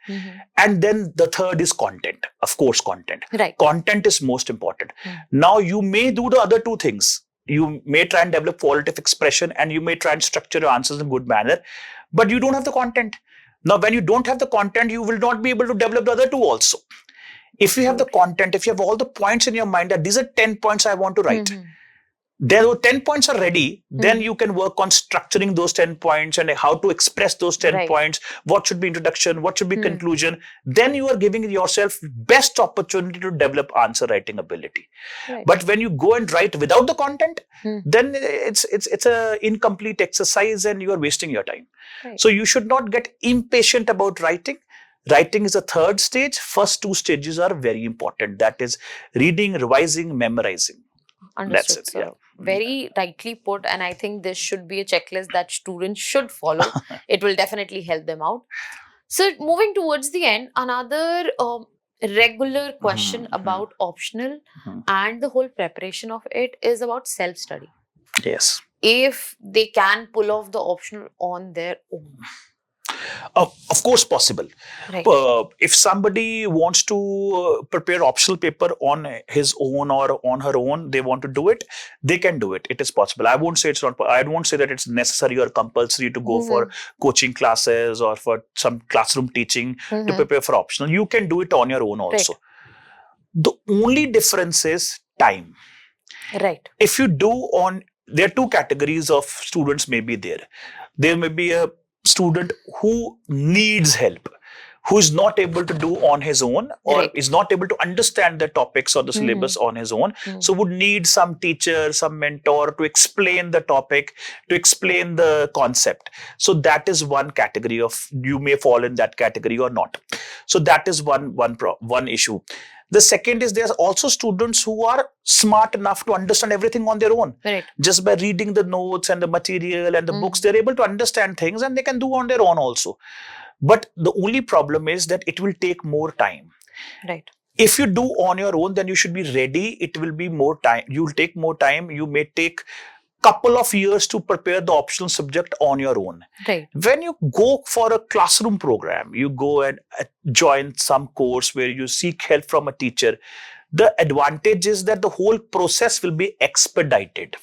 And then the third is content. Of course, content.
Right.
Content is most important. Now, you may do the other two things. You may try and develop qualitative expression, and you may try and structure your answers in a good manner, but you don't have the content. Now, when you don't have the content, you will not be able to develop the other two also. If you have the content, if you have all the points in your mind that these are 10 points I want to write, then 10 points are ready, then you can work on structuring those 10 points and how to express those 10 points, what should be introduction, what should be conclusion. Then you are giving yourself best opportunity to develop answer writing ability. But when you go and write without the content, then it's a incomplete exercise and you are wasting your time. So you should not get impatient about writing. Writing is a third stage. First two stages are very important. That is reading, revising, memorizing.
Understood,
That's it.
sir.
Yeah.
Very rightly put, and I think this should be a checklist that students should follow. It will definitely help them out. So, moving towards the end, another regular question about optional and the whole preparation of it is about self-study.
Yes.
If they can pull off the optional on their own.
Of course, possible.
Right.
If somebody wants to prepare optional paper on his own or on her own, they want to do it, they can do it. It is possible. I won't say it's not. I won't say that it's necessary or compulsory to go for coaching classes or for some classroom teaching to prepare for optional. You can do it on your own also. The only difference is time.
Right.
If you do on, there are two categories of students may be there. There may be a student who needs help, who is not able to do on his own or is not able to understand the topics or the syllabus on his own. So would need some teacher, some mentor to explain the topic, to explain the concept. So that is one category of, you may fall in that category or not. So that is one issue. The second is there's also students who are smart enough to understand everything on their own.
Right.
Just by reading the notes and the material and the books, they're able to understand things and they can do on their own also. But the only problem is that it will take more time.
Right.
If you do on your own, then you should be ready. It will be more time. You'll take more time. You may take couple of years to prepare the optional subject on your own.
Right.
When you go for a classroom program, you go and join some course where you seek help from a teacher, the advantage is that the whole process will be expedited.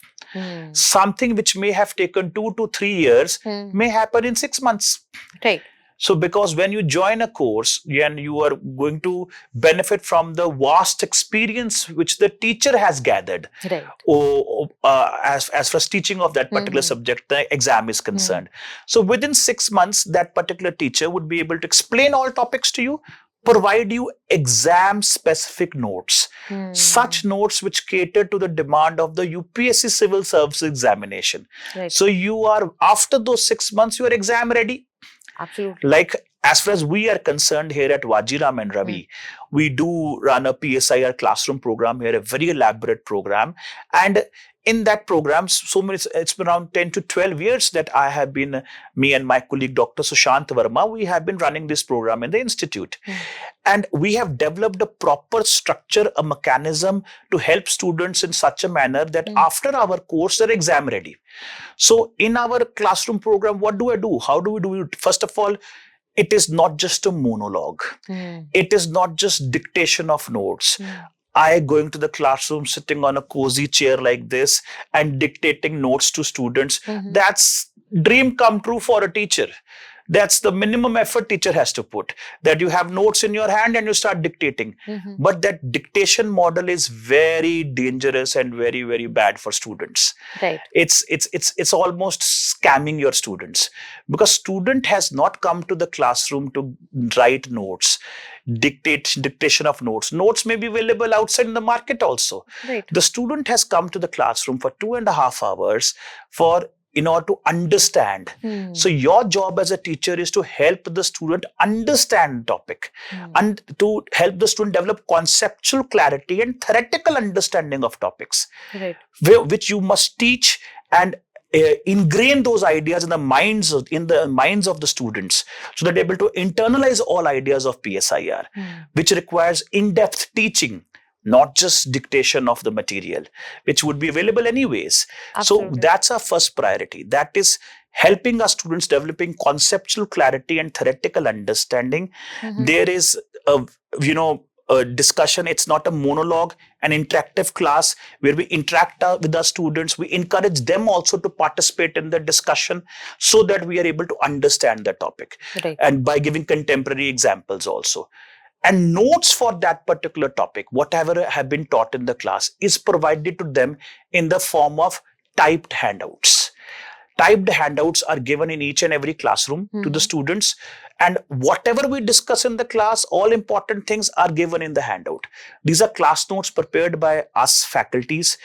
Something which may have taken 2 to 3 years may happen in 6 months.
Right.
So because when you join a course and you are going to benefit from the vast experience which the teacher has gathered,
right.
As far as teaching of that particular subject, the exam is concerned. So within 6 months, that particular teacher would be able to explain all topics to you, provide you exam specific notes, such notes which cater to the demand of the UPSC Civil Services Examination. Right. So you are, after those 6 months, you are exam ready.
Absolutely.
Like as far as we are concerned here at Vajiram and Ravi, we do run a PSIR classroom program here, a very elaborate program. And in that program, it's been around 10 to 12 years that I have been, me and my colleague Dr. Sushant Verma, we have been running this program in the institute. And we have developed a proper structure, a mechanism to help students in such a manner that after our course, they're exam ready. So in our classroom program, what do I do? How do we do it? First of all, it is not just a monologue. It is not just dictation of notes. I going to the classroom, sitting on a cozy chair like this and dictating notes to students. That's dream come true for a teacher. That's the minimum effort teacher has to put, that you have notes in your hand and you start dictating. But that dictation model is very dangerous and very, very bad for students. Right. It's almost scamming your students, because student has not come to the classroom to write notes, dictation of notes. Notes may be available outside in the market also. Right. The student has come to the classroom for 2.5 hours in order to understand. So your job as a teacher is to help the student understand the topic and to help the student develop conceptual clarity and theoretical understanding of topics, right, which you must teach and ingrain those ideas in the minds of the students, so that they're able to internalize all ideas of PSIR, which requires in-depth teaching, not just dictation of the material, which would be available anyways.
Absolutely.
So that's our first priority. That is helping our students developing conceptual clarity and theoretical understanding. There is a discussion. It's not a monologue, an interactive class where we interact with our students. We encourage them also to participate in the discussion so that we are able to understand the topic.
Right.
And by giving contemporary examples also. And notes for that particular topic, whatever have been taught in the class, is provided to them in the form of typed handouts. Typed handouts are given in each and every classroom to the students. And whatever we discuss in the class, all important things are given in the handout. These are class notes prepared by us faculties.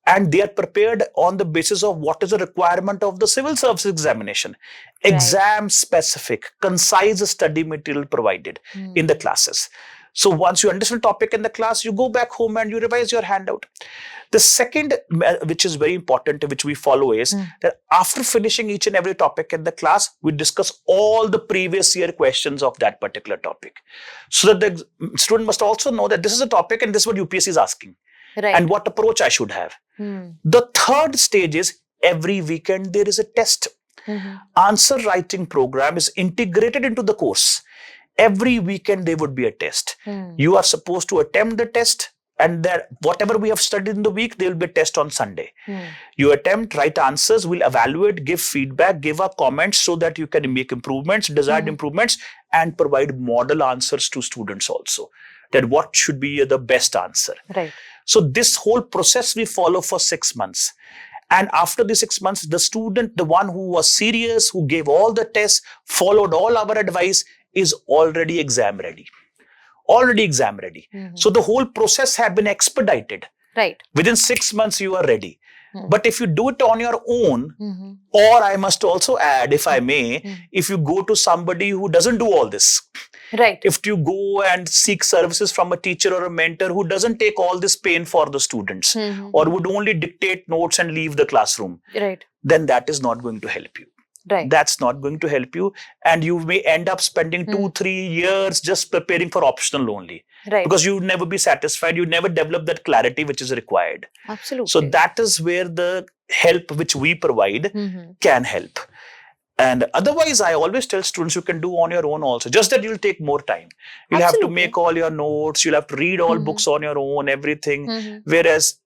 And they are prepared on the basis of what is the requirement of the Civil Services Examination.
Right.
Exam specific, concise study material provided in the classes. So once you understand the topic in the class, you go back home and you revise your handout. The second, which is very important, which we follow, is that after finishing each and every topic in the class, we discuss all the previous year questions of that particular topic. So that the student must also know that this is a topic and this is what UPSC is asking.
Right.
And what approach I should have. The third stage is every weekend there is a test. Answer writing program is integrated into the course. Every weekend there would be a test. You are supposed to attempt the test, and that whatever we have studied in the week, there will be a test on Sunday. You attempt, write answers, we'll evaluate, give feedback, give our comments so that you can make improvements, desired improvements, and provide model answers to students also. That what should be the best answer.
Right.
So this whole process we follow for 6 months. And after the 6 months, the student, the one who was serious, who gave all the tests, followed all our advice, is already exam ready. So the whole process has been expedited.
Right.
Within 6 months, you are ready. But if you do it on your own, or I must also add, if I may, if you go to somebody who doesn't do all this,
right.
If you go and seek services from a teacher or a mentor who doesn't take all this pain for the students, or would only dictate notes and leave the classroom,
right.
then that is not going to help you.
Right.
That's not going to help you. And you may end up spending 2-3 years just preparing for optional only.
Right.
Because you would never be satisfied. You never develop that clarity which is required.
Absolutely.
So that is where the help which we provide can help. And otherwise, I always tell students you can do on your own also. Just that you'll take more time. You'll have to make all your notes. You'll have to read all books on your own, everything. Whereas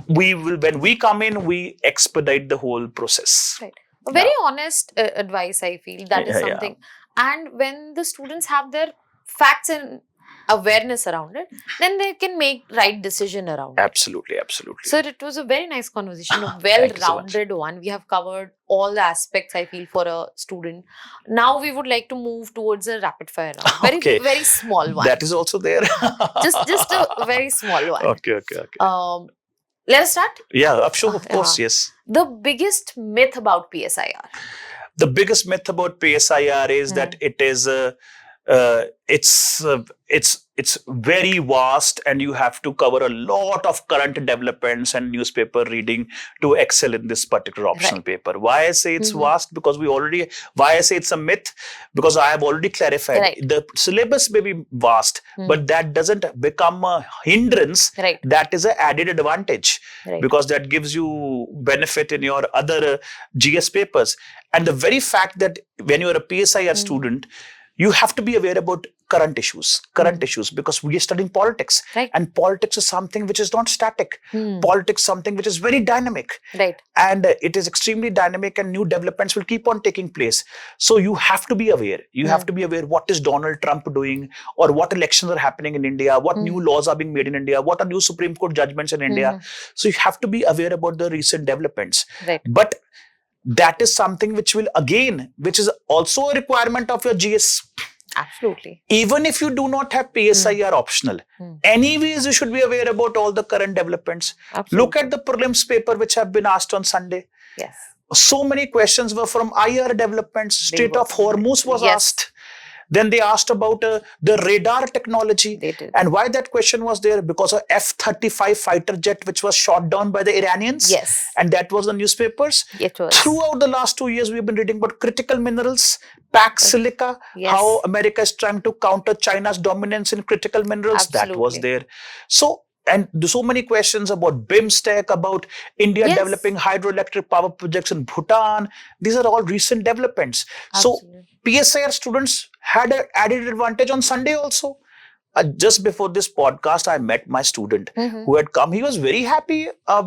when we come in, we expedite the whole process.
Right. A very honest advice, I feel. That is something. And when the students have their facts and awareness around it, then they can make right decision around it.
Absolutely.
Sir, it was a very nice conversation, a well-rounded one. We have covered all the aspects, I feel, for a student. Now we would like to move towards a rapid fire round. Very small one.
That is also there.
just a very small one.
Okay.
Let us start?
Yeah, sure, of course, yes.
The biggest myth about PSIR?
The biggest myth about PSIR is that it is it's very vast and you have to cover a lot of current developments and newspaper reading to excel in this particular optional paper. Why I say it's vast? Because why I say it's a myth? Because I have already clarified. The syllabus may be vast, but that doesn't become a hindrance. That is an added advantage because that gives you benefit in your other GS papers. And the very fact that when you're a PSIR student, you have to be aware about current issues because we are studying politics and politics is something which is not static. Politics is something which is very dynamic and it is extremely dynamic and new developments will keep on taking place. So you have to be aware. You have to be aware what is Donald Trump doing or what elections are happening in India, what new laws are being made in India, what are new Supreme Court judgments in India. So you have to be aware about the recent developments. But that is something which is also a requirement of your GS.
Absolutely.
Even if you do not have PSIR optional, anyways you should be aware about all the current developments. Look at the prelims paper which have been asked on Sunday. So many questions were from IR developments. Strait of Hormuz was asked. Then they asked about the radar technology.
They did.
And why that question was there? Because of F-35 fighter jet, which was shot down by the Iranians.
Yes.
And that was the newspapers.
It was.
Throughout the last 2 years, we've been reading about critical minerals, packed silica,
Yes.
how America is trying to counter China's dominance in critical minerals. That was
Absolutely.
there. So, and there's so many questions about BIMSTEC, about India
Yes.
developing hydroelectric power projects in Bhutan. These are all recent developments. So
Absolutely.
PSIR students had an added advantage on Sunday also. Just before this podcast, I met my student
Mhm.
who had come. He was very happy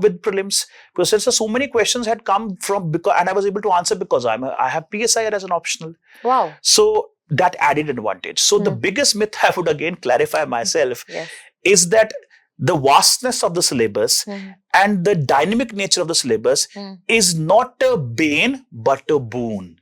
with prelims because so many questions had come from, and I was able to answer because I have PSIR as an optional.
Wow.
So that added advantage. So the biggest myth I would again clarify myself
Yes.
is that the vastness of the syllabus
Mhm.
and the dynamic nature of the syllabus
Mm.
is not a bane but a boon.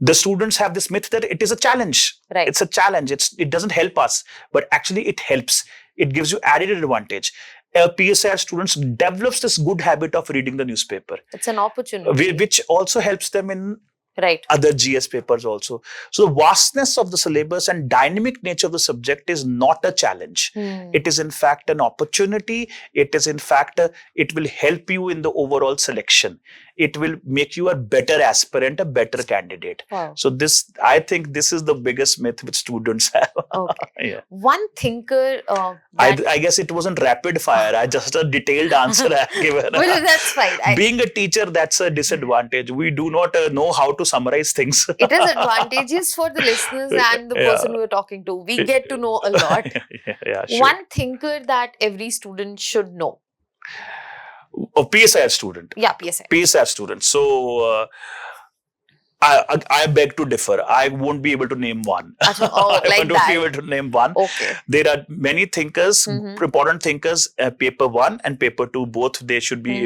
The students have this myth that it is a challenge.
Right.
It's a challenge. It doesn't help us, but actually it helps. It gives you added advantage. PSIR students develops this good habit of reading the newspaper,
It's an opportunity.
which also helps them in
Right.
other GS papers also. So the vastness of the syllabus and dynamic nature of the subject is not a challenge.
Hmm.
It is in fact an opportunity. It is in fact, it will help you in the overall selection. It will make you a better aspirant, a better candidate.
Wow.
So I think this is the biggest myth which students have.
Okay.
Yeah.
One thinker.
I guess it wasn't rapid fire. I just a detailed answer I have given.
Well, that's fine.
Being a teacher, that's a disadvantage. We do not know how to summarize things.
It is advantages for the listeners and the person we're talking to. We get to know a lot.
Yeah, sure.
One thinker that every student should know.
A PSIR student.
Yeah, PSI.
PSIR student. So I beg to differ. I won't be able to name one.
Achha, oh,
I
like
won't
that.
be able to name one.
Okay.
There are many thinkers,
Mhm.
important thinkers. Paper 1 and paper 2, both they should be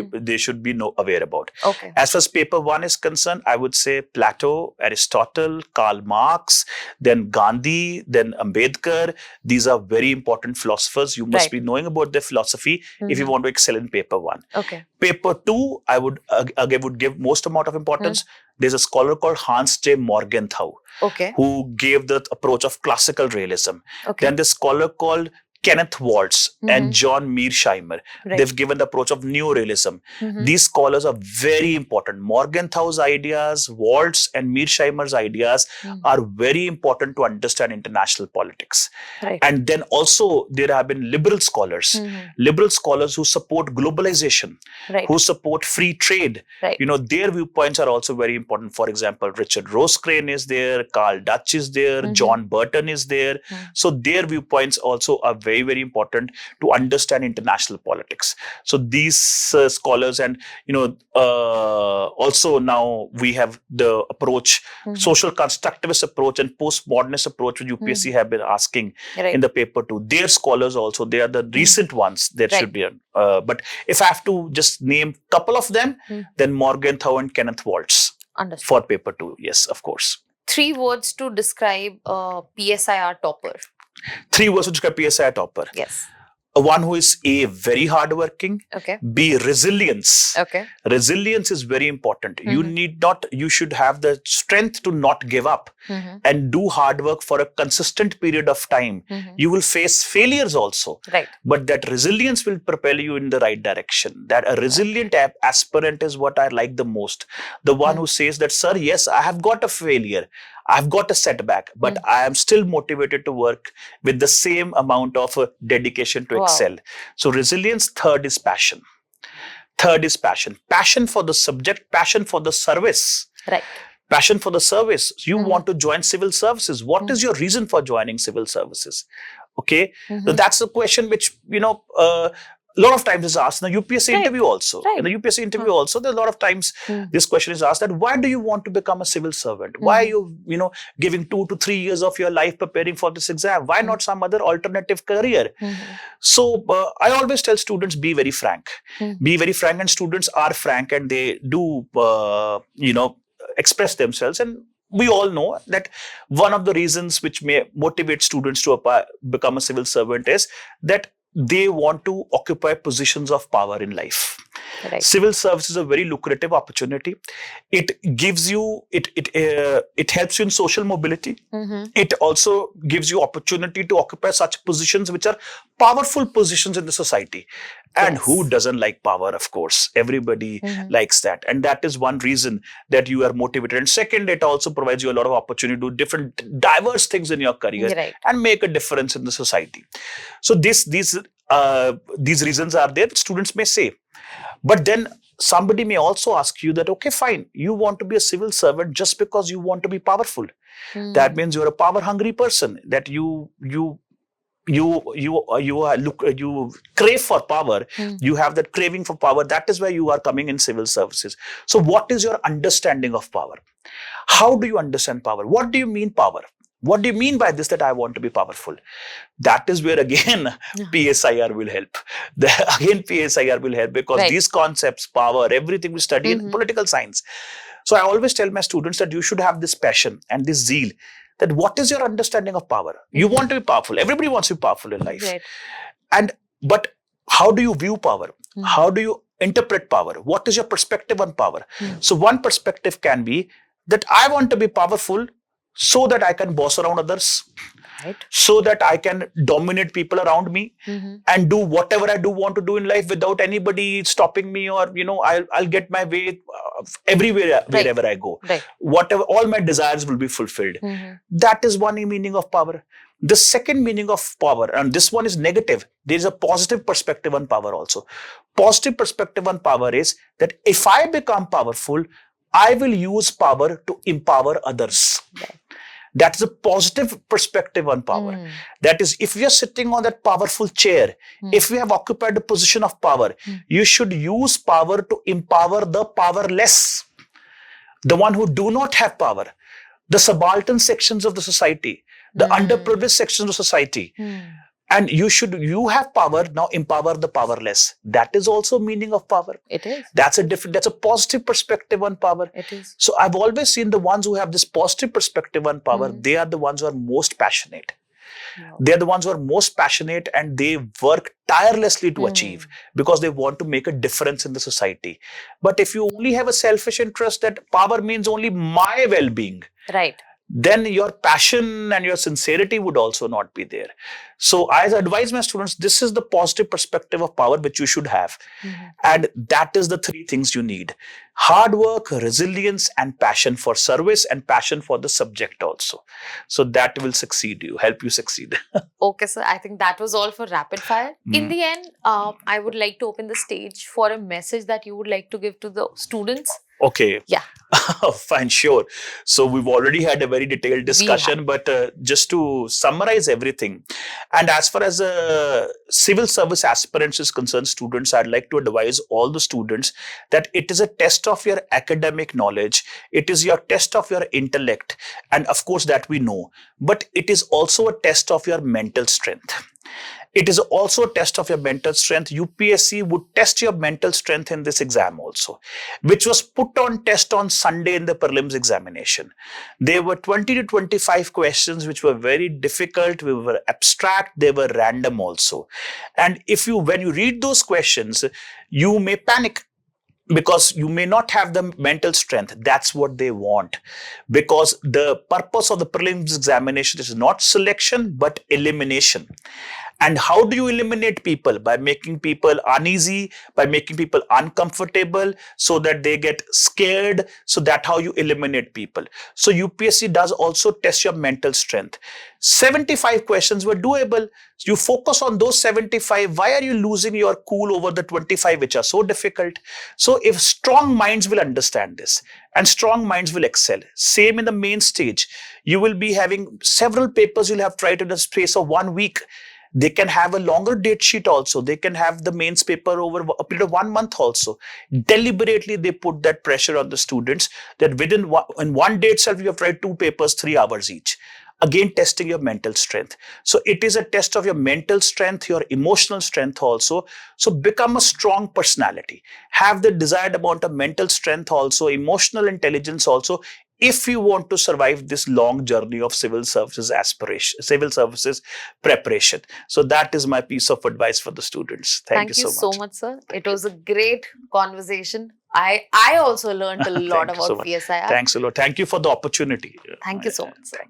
aware about.
Okay.
As far as paper 1 is concerned, I would say Plato, Aristotle, Karl Marx, then Gandhi, then Ambedkar. These are very important philosophers. You must
Right.
be knowing about their philosophy if you
Mhm.
want to excel in paper 1.
Okay.
Paper 2, I would give most amount of importance. There's a scholar called Hans J. Morgenthau
Okay.
who gave the approach of classical realism.
Okay.
Then this scholar called Kenneth Waltz and
Mhm.
John Mearsheimer.
Right.
They've given the approach of neorealism.
Mhm.
These scholars are very important. Morgenthau's ideas, Waltz and Mearsheimer's ideas
Mhm.
are very important to understand international politics.
Right.
And then also there have been liberal scholars,
Mhm.
liberal scholars who support globalization,
Right.
who support free trade.
Right.
Their viewpoints are also very important. For example, Richard Rosecrane is there, Carl Dutch is there,
Mhm.
John Burton is there.
Mhm.
So their viewpoints also are very, very important to understand international politics. So these scholars and, also now we have the approach,
Mhm.
social constructivist approach and postmodernist approach, which UPSC have been asking
Right.
in the paper too. Their scholars also, they are the recent ones. There
Right.
should be, but if I have to just name a couple of them, then Morgenthau and Kenneth Waltz
Understood.
for paper 2. Yes, of course.
3 words to describe a PSIR topper.
3 words to describe PSI topper.
Yes.
One who is A, very hardworking,
Okay.
B, resilience.
Okay.
Resilience is very important. You should have the strength to not give up
Mhm.
and do hard work for a consistent period of time.
Mhm.
You will face failures also,
Right.
but that resilience will propel you in the right direction. That a resilient aspirant is what I like the most. The one who says that, sir, yes, I have got a failure. I've got a setback, but I am still motivated to work with the same amount of dedication to excel. So resilience. Third is passion. Passion for the subject, passion for the service.
Right.
Passion for the service. You want to join civil services. What is your reason for joining civil services? Okay. So that's a question which, a lot of times is asked in the UPSC interview also.
Right.
In the UPSC interview also, there are a lot of times this question is asked that why do you want to become a civil servant? Why are you, giving 2 to 3 years of your life preparing for this exam? Why not some other alternative career? So I always tell students, be very frank. Be very frank, and students are frank and they do, express themselves. And we all know that one of the reasons which may motivate students to become a civil servant is that they want to occupy positions of power in life.
Right.
Civil service is a very lucrative opportunity. It gives you, it helps you in social mobility. It also gives you opportunity to occupy such positions which are powerful positions in the society. And
Yes.
who doesn't like power? Of course, everybody likes that. And that is one reason that you are motivated. And second, it also provides you a lot of opportunity to do different diverse things in your career
Right.
and make a difference in the society. So these reasons are there. Students may say, but then somebody may also ask you that, okay, fine, you want to be a civil servant just because you want to be powerful. That means you're a power hungry person, that you crave for power. You have that craving for power. That is why you are coming in civil services. So what is your understanding of power? How do you understand power? What do you mean power? What do you mean by this, that I want to be powerful? That is where again PSIR will help. PSIR will help, because these concepts, power, everything we study in political science. So I always tell my students that you should have this passion and this zeal, that what is your understanding of power? You want to be powerful. Everybody wants to be powerful in life. But how do you view power? How do you interpret power? What is your perspective on power? So one perspective can be that I want to be powerful so that I can boss around others, so that I can dominate people around me and do whatever I do want to do in life without anybody stopping me, or I'll get my way everywhere, wherever I go. Whatever, all my desires will be fulfilled. That is one meaning of power. The second meaning of power, and this one is negative, there is a positive perspective on power also. Positive perspective on power is that if I become powerful, I will use power to empower others. That is a positive perspective on power. That is, if we are sitting on that powerful chair, if we have occupied a position of power, you should use power to empower the powerless, the one who do not have power, the subaltern sections of the society, the underprivileged sections of society. And you have power, now empower the powerless. That is also meaning of power.
It is.
That's a positive perspective on power.
It is.
So I've always seen the ones who have this positive perspective on power, they are the ones who are most passionate. They're the ones who are most passionate, and they work tirelessly to achieve, because they want to make a difference in the society. But if you only have a selfish interest that power means only my well-being, then your passion and your sincerity would also not be there. So I advise my students, this is the positive perspective of power which you should have. And that is the three things you need: hard work, resilience, and passion for service, and passion for the subject also. So that will help you succeed.
Okay, sir. I think that was all for rapid fire. In the end, I would like to open the stage for a message that you would like to give to the students.
Okay.
Yeah.
Fine, sure. So we've already had a very detailed discussion, but just to summarize everything, and as far as civil service aspirants is concerned, students, I'd like to advise all the students that it is a test of your academic knowledge. It is your test of your intellect. And of course, that we know. But it is also a test of your mental strength. It is also a test of your mental strength. UPSC would test your mental strength in this exam also, which was put on test on Sunday in the prelims examination. There were 20 to 25 questions which were very difficult, they were abstract, they were random also. And when you read those questions, you may panic, because you may not have the mental strength. That's what they want. Because the purpose of the prelims examination is not selection, but elimination. And how do you eliminate people? By making people uneasy, by making people uncomfortable, so that they get scared. So that's how you eliminate people. So UPSC does also test your mental strength. 75 questions were doable. You focus on those 75. Why are you losing your cool over the 25 which are so difficult? So if strong minds will understand this, and strong minds will excel. Same in the main stage. You will be having several papers you'll have tried in the space of 1 week. They can have a longer date sheet also. They can have the mains paper over a period of 1 month also. Deliberately, they put that pressure on the students that in one day itself, you have tried 2 papers, 3 hours each. Again, testing your mental strength. So it is a test of your mental strength, your emotional strength also. So become a strong personality. Have the desired amount of mental strength also, emotional intelligence also. if you want to survive this long journey of civil services aspiration, civil services preparation. So that is my piece of advice for the students. Thank you so much.
Sir. It was a great conversation. I also learned a lot
Thank you so
about
much.
PSIR.
Thanks a lot. Thank you for the opportunity.
Thank you so much, sir.